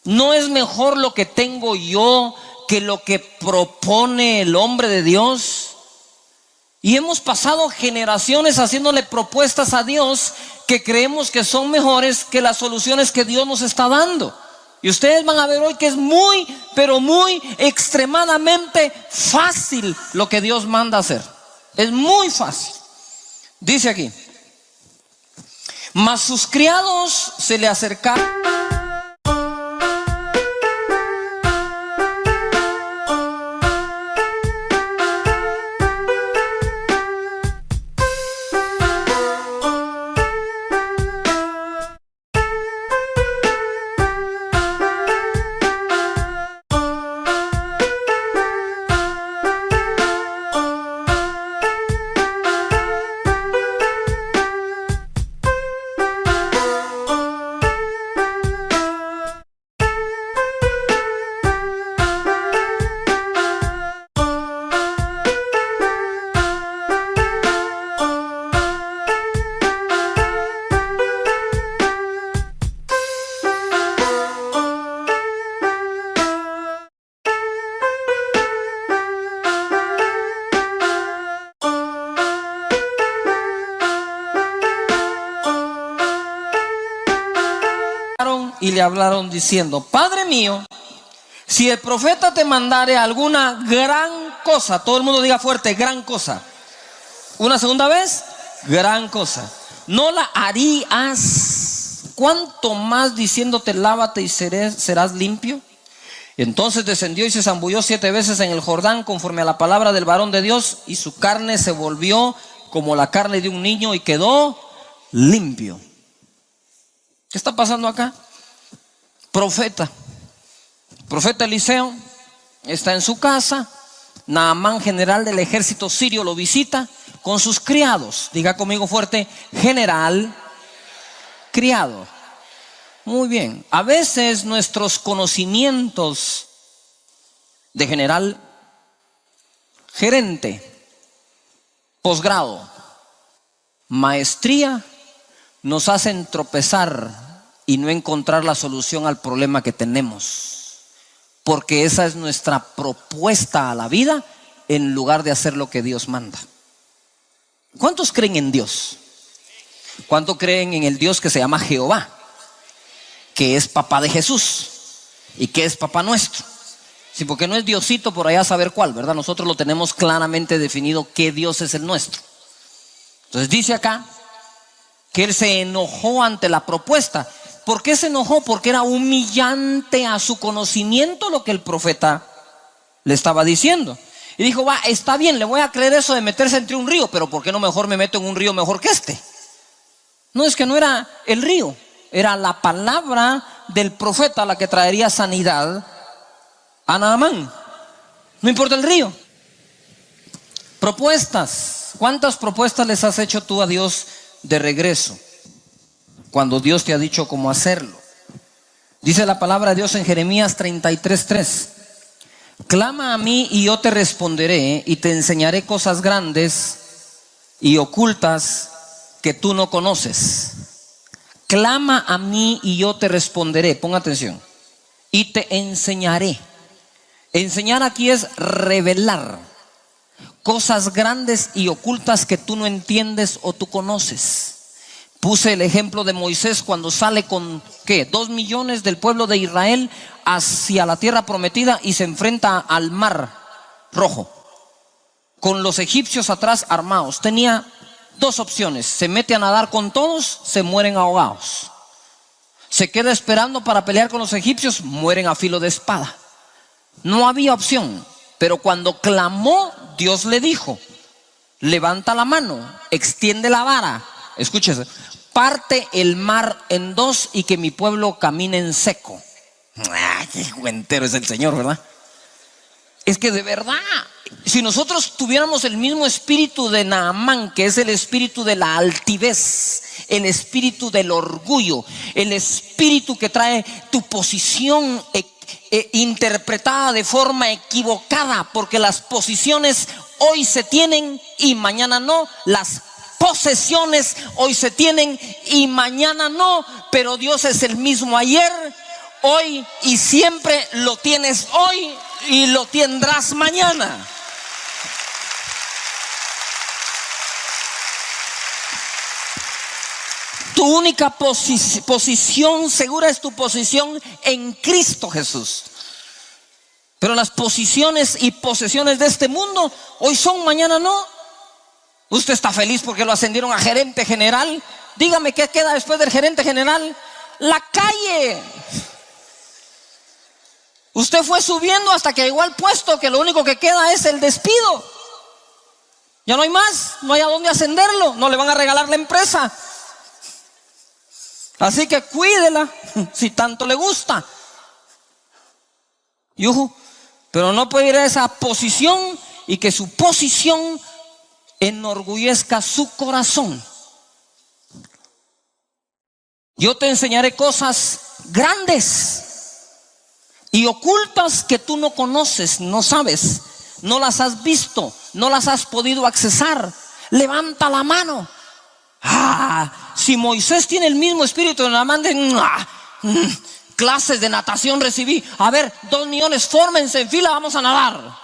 no es mejor lo que tengo yo que lo que propone el hombre de Dios. Y hemos pasado generaciones haciéndole propuestas a Dios que creemos que son mejores que las soluciones que Dios nos está dando. Y ustedes van a ver hoy que es muy, pero muy extremadamente fácil lo que Dios manda hacer. Es muy fácil. Dice aquí: mas sus criados se le acercaron. Y le hablaron diciendo: Padre mío, si el profeta te mandare alguna gran cosa, todo el mundo diga fuerte: gran cosa. Una segunda vez: gran cosa. No la harías. ¿Cuánto más diciéndote: lávate y serás limpio? Entonces descendió y se zambulló 7 veces en el Jordán conforme a la palabra del varón de Dios, y su carne se volvió como la carne de un niño y quedó limpio. ¿Qué está pasando acá? Profeta Eliseo está en su casa. Naamán, general del ejército sirio, lo visita con sus criados. Diga conmigo fuerte: general, criado. Muy bien. A veces nuestros conocimientos de general, gerente, posgrado, maestría, nos hacen tropezar y no encontrar la solución al problema que tenemos, porque esa es nuestra propuesta a la vida en lugar de hacer lo que Dios manda. ¿Cuántos creen en Dios? ¿Cuántos creen en el Dios que se llama Jehová, que es papá de Jesús y que es papá nuestro? Sí, porque no es Diosito por allá a saber cuál, ¿verdad? Nosotros lo tenemos claramente definido qué Dios es el nuestro. Entonces dice acá que él se enojó ante la propuesta. ¿Por qué se enojó? Porque era humillante a su conocimiento lo que el profeta le estaba diciendo. Y dijo, va, está bien, le voy a creer eso de meterse entre un río, pero ¿por qué no mejor me meto en un río mejor que este? No, es que no era el río, era la palabra del profeta la que traería sanidad a Naamán. No importa el río. Propuestas. ¿Cuántas propuestas les has hecho tú a Dios de regreso cuando Dios te ha dicho cómo hacerlo? Dice la palabra de Dios en Jeremías 33:3: clama a mí y yo te responderé y te enseñaré cosas grandes y ocultas que tú no conoces. Clama a mí y yo te responderé. Ponga atención. Y te enseñaré. Enseñar aquí es revelar cosas grandes y ocultas que tú no entiendes o tú conoces. Puse el ejemplo de Moisés cuando sale con, ¿qué? 2 millones del pueblo de Israel hacia la tierra prometida y se enfrenta al mar rojo, con los egipcios atrás armados. Tenía 2 opciones: se mete a nadar con todos, se mueren ahogados. Se queda esperando para pelear con los egipcios, mueren a filo de espada. No había opción. Pero cuando clamó, Dios le dijo: levanta la mano, extiende la vara, escúchese, parte el mar en 2 y que mi pueblo camine en seco. Qué cuentero es el Señor, ¿verdad? Es que de verdad, si nosotros tuviéramos el mismo espíritu de Naamán, que es el espíritu de la altivez, el espíritu del orgullo, el espíritu que trae tu posición interpretada de forma equivocada, porque las posiciones hoy se tienen y mañana no, las posesiones hoy se tienen y mañana no, pero Dios es el mismo ayer, hoy y siempre. Lo tienes hoy y lo tendrás mañana. Tu única posición segura es tu posición en Cristo Jesús. Pero las posiciones y posesiones de este mundo hoy son, mañana no. Usted está feliz porque lo ascendieron a gerente general. Dígame, ¿qué queda después del gerente general? La calle. Usted fue subiendo hasta que llegó al puesto que lo único que queda es el despido. Ya no hay más, no hay a dónde ascenderlo, no le van a regalar la empresa. Así que cuídela si tanto le gusta. Pero no puede ir a esa posición y que su posición enorgullezca su corazón. Yo te enseñaré cosas grandes y ocultas que tú no conoces, no sabes, no las has visto, no las has podido accesar. Levanta la mano. Si Moisés tiene el mismo espíritu de Naamán, clases de natación recibí. A ver, 2 millones, fórmense en fila, vamos a nadar.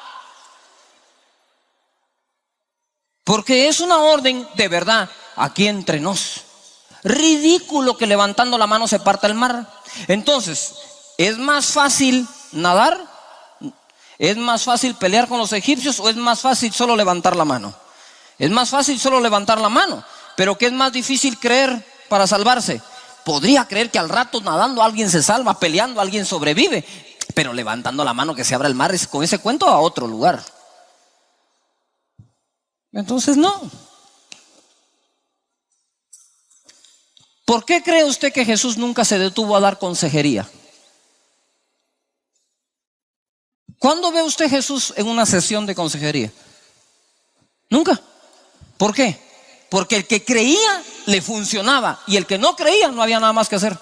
Porque es una orden de verdad aquí entre nos. Ridículo que levantando la mano se parta el mar. Entonces, ¿es más fácil nadar? ¿Es más fácil pelear con los egipcios o es más fácil solo levantar la mano? Es más fácil solo levantar la mano. Pero ¿qué es más difícil creer para salvarse? Podría creer que al rato nadando alguien se salva, peleando alguien sobrevive, pero levantando la mano que se abra el mar, es con ese cuento a otro lugar. Entonces no. ¿Por qué cree usted que Jesús nunca se detuvo a dar consejería? ¿Cuándo ve usted a Jesús en una sesión de consejería? Nunca. ¿Por qué? Porque el que creía le funcionaba y el que no creía no había nada más que hacer.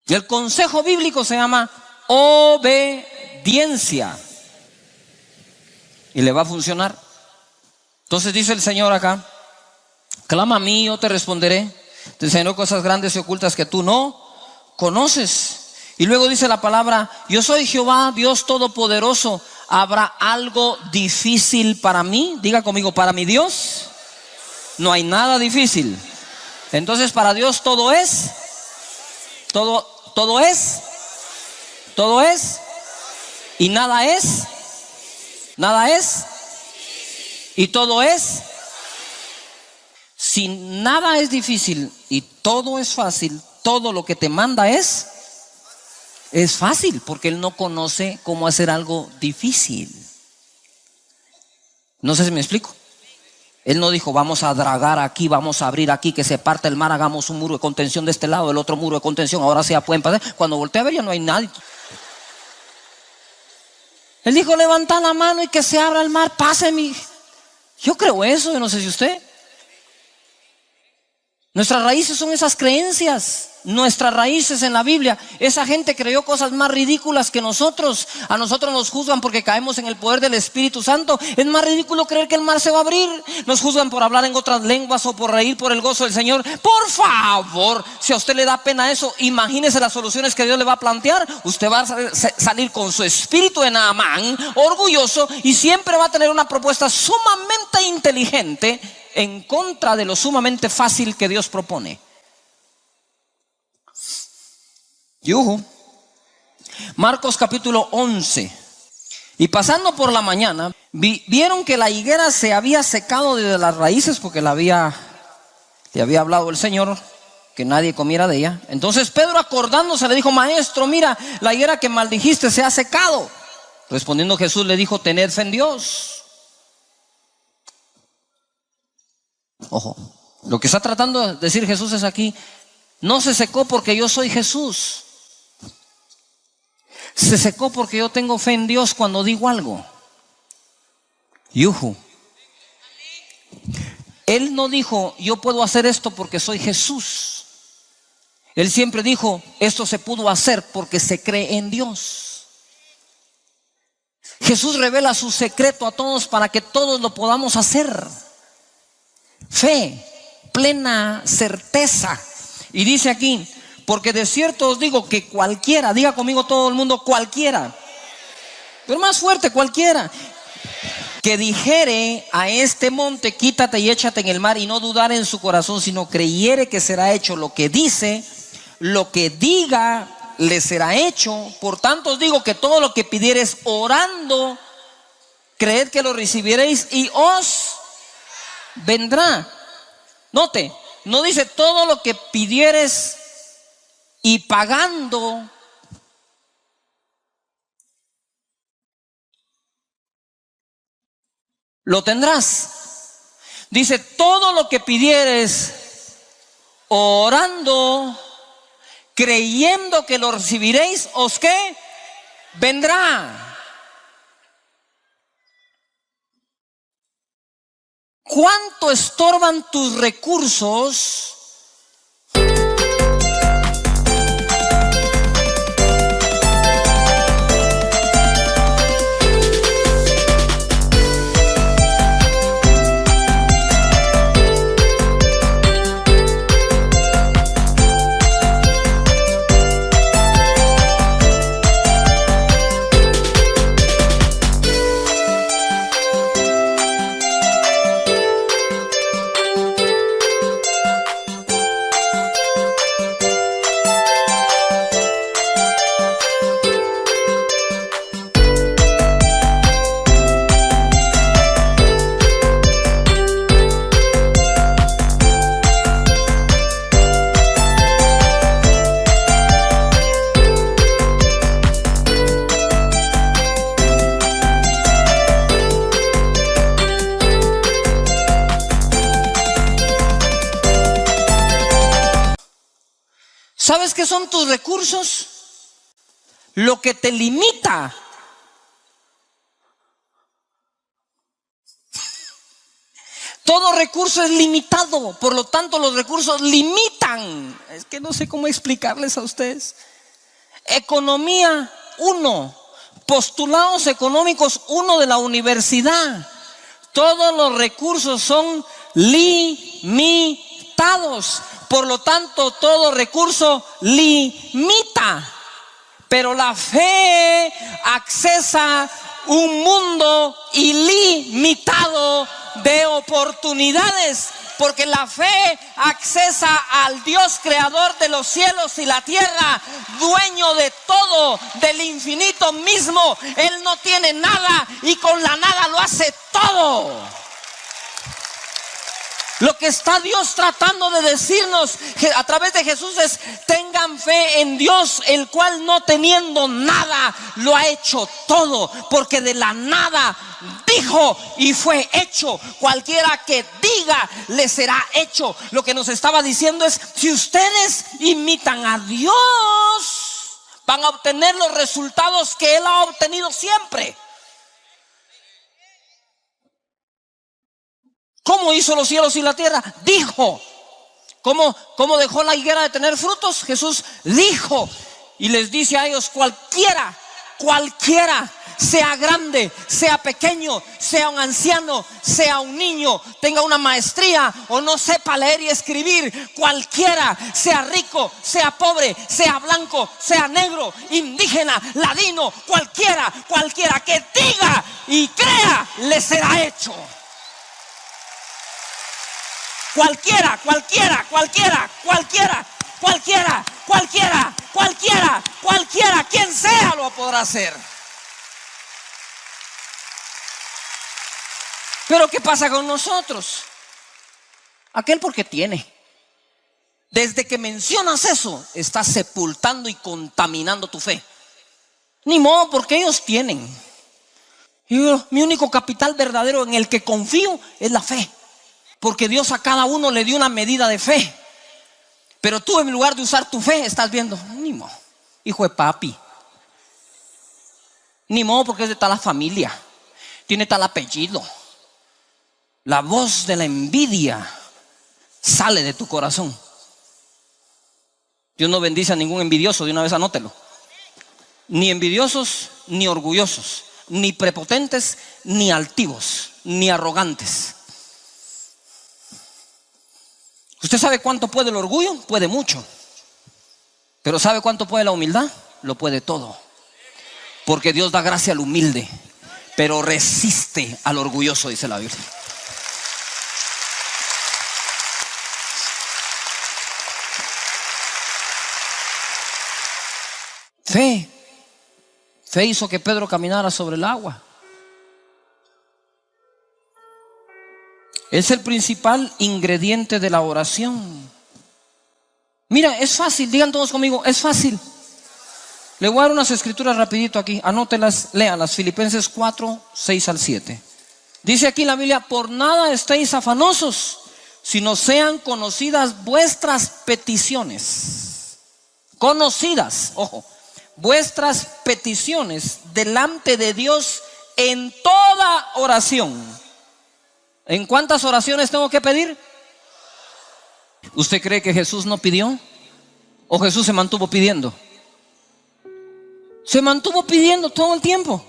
El consejo bíblico se llama obediencia. Y le va a funcionar. Entonces dice el Señor acá: clama a mí, yo te responderé. Te enseñaré cosas grandes y ocultas que tú no conoces. Y luego dice la palabra: yo soy Jehová, Dios Todopoderoso. ¿Habrá algo difícil para mí? Diga conmigo: para mi Dios no hay nada difícil. Entonces para Dios todo es, todo es, y nada es, y todo es. Si nada es difícil y todo es fácil, todo lo que te manda es fácil, porque Él no conoce cómo hacer algo difícil. No sé si me explico. Él no dijo: vamos a dragar aquí, vamos a abrir aquí, que se parte el mar, hagamos un muro de contención de este lado, el otro muro de contención, ahora sí ya pueden pasar. Cuando volteé a ver ya no hay nadie. Él dijo: levanta la mano y que se abra el mar, páseme. Yo creo eso, yo no sé si usted. Nuestras raíces son esas creencias. Nuestras raíces en la Biblia. Esa gente creyó cosas más ridículas que nosotros. A nosotros nos juzgan porque caemos en el poder del Espíritu Santo. Es más ridículo creer que el mar se va a abrir. Nos juzgan por hablar en otras lenguas o por reír por el gozo del Señor. Por favor, si a usted le da pena eso, imagínese las soluciones que Dios le va a plantear. Usted va a salir con su espíritu de Naamán, orgulloso, y siempre va a tener una propuesta sumamente inteligente en contra de lo sumamente fácil que Dios propone. Yuhu. Marcos capítulo 11. Y pasando por la mañana, vieron que la higuera se había secado desde las raíces, porque le había hablado el Señor que nadie comiera de ella. Entonces Pedro, acordándose, le dijo: maestro, mira, la higuera que maldijiste se ha secado. Respondiendo Jesús le dijo: tened fe en Dios. Ojo, lo que está tratando de decir Jesús es aquí: no se secó porque yo soy Jesús. Se secó porque yo tengo fe en Dios cuando digo algo. Yuhu. Él no dijo: yo puedo hacer esto porque soy Jesús. Él siempre dijo: esto se pudo hacer porque se cree en Dios. Jesús revela su secreto a todos para que todos lo podamos hacer. Fe, plena certeza. Y dice aquí: porque de cierto os digo que cualquiera, diga conmigo todo el mundo, cualquiera, pero más fuerte, cualquiera, que dijere a este monte: quítate y échate en el mar, y no dudar en su corazón, sino creyere que será hecho lo que dice, lo que diga le será hecho. Por tanto os digo que todo lo que pidiereis orando, creed que lo recibiréis y os vendrá. Note, no dice todo lo que pidieres y pagando. Lo tendrás. Dice: todo lo que pidieres orando, creyendo que lo recibiréis, os ¿qué? Vendrá. ¿Cuánto estorban tus recursos? ¿Sabes qué son tus recursos? Lo que te limita. Todo recurso es limitado, por lo tanto los recursos limitan. Es que no sé cómo explicarles a ustedes. Economía 1, postulados económicos 1 de la universidad. Todos los recursos son limitados. Por lo tanto, todo recurso limita. Pero la fe accesa un mundo ilimitado de oportunidades. Porque la fe accesa al Dios creador de los cielos y la tierra, dueño de todo, del infinito mismo. Él no tiene nada y con la nada lo hace todo. Lo que está Dios tratando de decirnos a través de Jesús es: tengan fe en Dios, el cual no teniendo nada lo ha hecho todo, porque de la nada dijo y fue hecho. Cualquiera que diga le será hecho. Lo que nos estaba diciendo es: si ustedes imitan a Dios, van a obtener los resultados que Él ha obtenido siempre. ¿Cómo hizo los cielos y la tierra? Dijo. ¿Cómo dejó la higuera de tener frutos? Jesús dijo. Y les dice a ellos: cualquiera, sea grande, sea pequeño, sea un anciano, sea un niño, tenga una maestría o no sepa leer y escribir, cualquiera, sea rico, sea pobre, sea blanco, sea negro, indígena, ladino, cualquiera que diga y crea, le será hecho. Cualquiera, quien sea lo podrá hacer. Pero ¿qué pasa con nosotros? Aquel porque tiene. Desde que mencionas eso, estás sepultando y contaminando tu fe. Ni modo, porque ellos tienen. Mi único capital verdadero en el que confío es la fe. Porque Dios a cada uno le dio una medida de fe. Pero tú, en lugar de usar tu fe, estás viendo: ni modo, hijo de papi. Ni modo, porque es de tal familia, tiene tal apellido. La voz de la envidia sale de tu corazón. Dios no bendice a ningún envidioso, de una vez anótelo. Ni envidiosos, ni orgullosos, ni prepotentes, ni altivos, ni arrogantes. ¿Usted sabe cuánto puede el orgullo? Puede mucho. Pero ¿sabe cuánto puede la humildad? Lo puede todo. Porque Dios da gracia al humilde, pero resiste al orgulloso, dice la Biblia. Fe hizo que Pedro caminara sobre el agua. Es el principal ingrediente de la oración. Mira, es fácil, digan todos conmigo, es fácil. Le voy a dar unas escrituras rapidito aquí, anótelas, léalas. Filipenses 4, 6 al 7. Dice aquí la Biblia: por nada estéis afanosos, sino sean conocidas vuestras peticiones. Conocidas, ojo, vuestras peticiones delante de Dios en toda oración. ¿En cuántas oraciones tengo que pedir? ¿Usted cree que Jesús no pidió? ¿O Jesús se mantuvo pidiendo? Se mantuvo pidiendo todo el tiempo.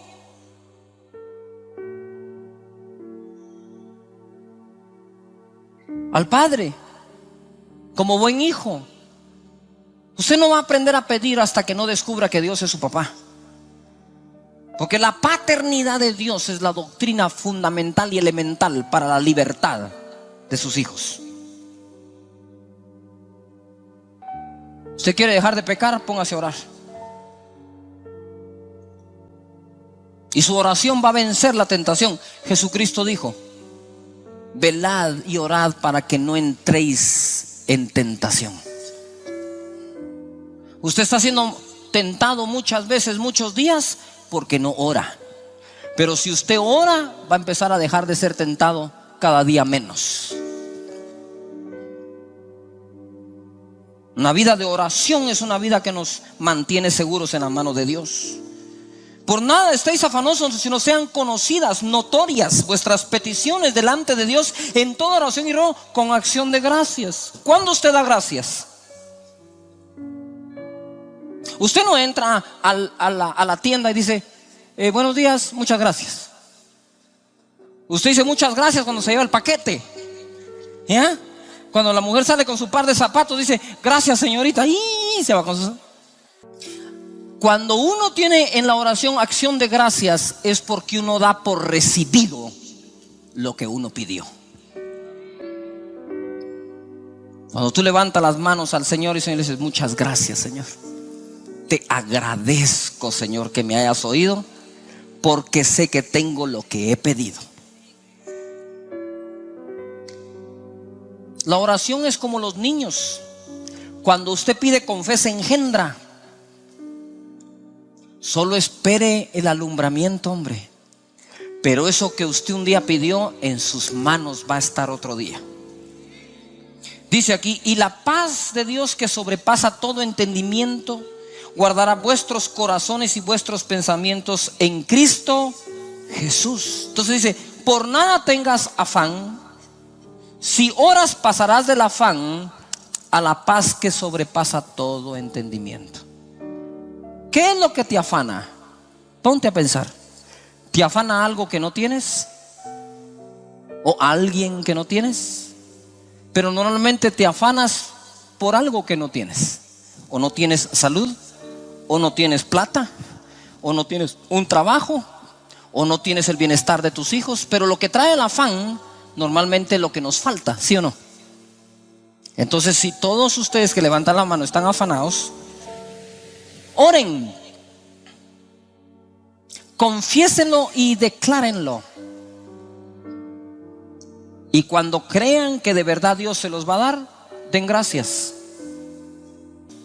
Al Padre, como buen hijo. Usted no va a aprender a pedir hasta que no descubra que Dios es su papá. Porque la paternidad de Dios es la doctrina fundamental y elemental para la libertad de sus hijos. ¿Usted quiere dejar de pecar? Póngase a orar. Y su oración va a vencer la tentación. Jesucristo dijo: velad y orad para que no entréis en tentación. Usted está siendo tentado muchas veces, muchos días, porque no ora. Pero si usted ora, va a empezar a dejar de ser tentado cada día menos. Una vida de oración es una vida que nos mantiene seguros en la mano de Dios. Por nada estéis afanosos, sino sean conocidas, notorias vuestras peticiones delante de Dios en toda oración y ruego con acción de gracias. ¿Cuándo usted da gracias? Usted no entra a la tienda y dice, buenos días, muchas gracias. Usted dice muchas gracias cuando se lleva el paquete. ¿Ya? Cuando la mujer sale con su par de zapatos, dice, gracias señorita, y se va con sus... Cuando uno tiene en la oración acción de gracias, es porque uno da por recibido lo que uno pidió. Cuando tú levantas las manos al Señor y Señor le dices, muchas gracias Señor, te agradezco Señor que me hayas oído, porque sé que tengo lo que he pedido. La oración es como los niños. Cuando usted pide con fe se engendra. Solo espere el alumbramiento, hombre. Pero eso que usted un día pidió, en sus manos va a estar otro día. Dice aquí, y la paz de Dios que sobrepasa todo entendimiento, guardará vuestros corazones y vuestros pensamientos en Cristo Jesús. Entonces dice, por nada tengas afán. Si oras, pasarás del afán a la paz que sobrepasa todo entendimiento. ¿Qué es lo que te afana? Ponte a pensar. ¿Te afana algo que no tienes? ¿O alguien que no tienes? Pero normalmente te afanas por algo que no tienes. O no tienes salud, o no tienes plata, o no tienes un trabajo, o no tienes el bienestar de tus hijos. Pero lo que trae el afán normalmente es lo que nos falta, ¿sí o no? Entonces, si todos ustedes que levantan la mano están afanados, oren, confiésenlo y declárenlo. Y cuando crean que de verdad Dios se los va a dar, den gracias.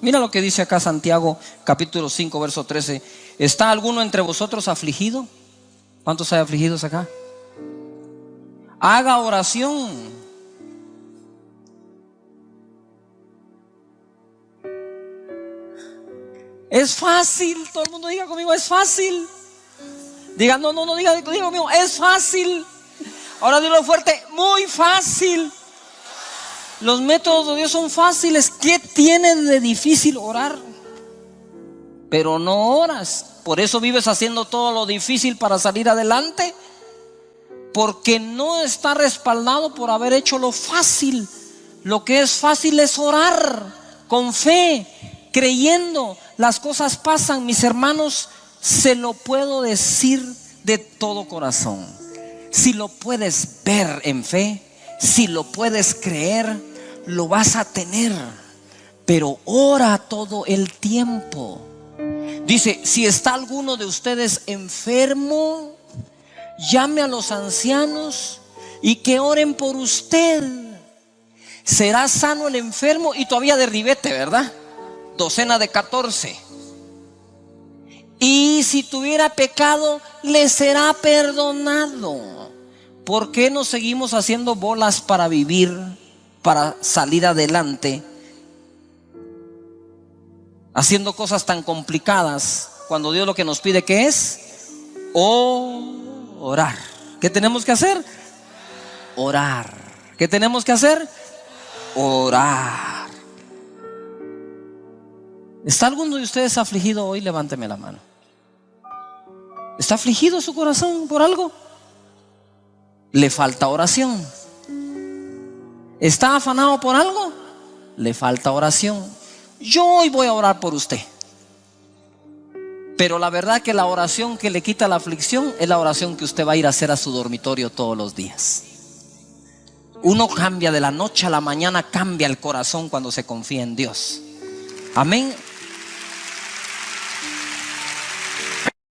Mira lo que dice acá Santiago capítulo 5 verso 13. ¿Está alguno entre vosotros afligido? ¿Cuántos hay afligidos acá? Haga oración. Es fácil. Todo el mundo diga conmigo, es fácil. Diga, no, diga conmigo, es fácil. Ahora dilo fuerte, muy fácil. Los métodos de Dios son fáciles. ¿Qué tiene de difícil orar? Pero no oras. Por eso vives haciendo todo lo difícil para salir adelante, porque no está respaldado por haber hecho lo fácil. Lo que es fácil es orar con fe, creyendo. Las cosas pasan, mis hermanos. Se lo puedo decir de todo corazón. Si lo puedes ver en fe, si lo puedes creer, lo vas a tener. Pero ora todo el tiempo. Dice, si está alguno de ustedes enfermo, llame a los ancianos y que oren por usted. Será sano el enfermo. Y todavía de ribete, ¿verdad? Docena de 14. Y si tuviera pecado, le será perdonado. ¿Por qué nos seguimos haciendo bolas para vivir, para salir adelante, haciendo cosas tan complicadas, cuando Dios lo que nos pide que es orar? ¿Qué tenemos que hacer? Orar. ¿Qué tenemos que hacer? Orar. ¿Está alguno de ustedes afligido hoy? Levánteme la mano. ¿Está afligido su corazón por algo? Le falta oración. ¿Está afanado por algo? Le falta oración. Yo hoy voy a orar por usted. Pero la verdad que la oración que le quita la aflicción es la oración que usted va a ir a hacer a su dormitorio todos los días. Uno cambia de la noche a la mañana, cambia el corazón cuando se confía en Dios. Amén.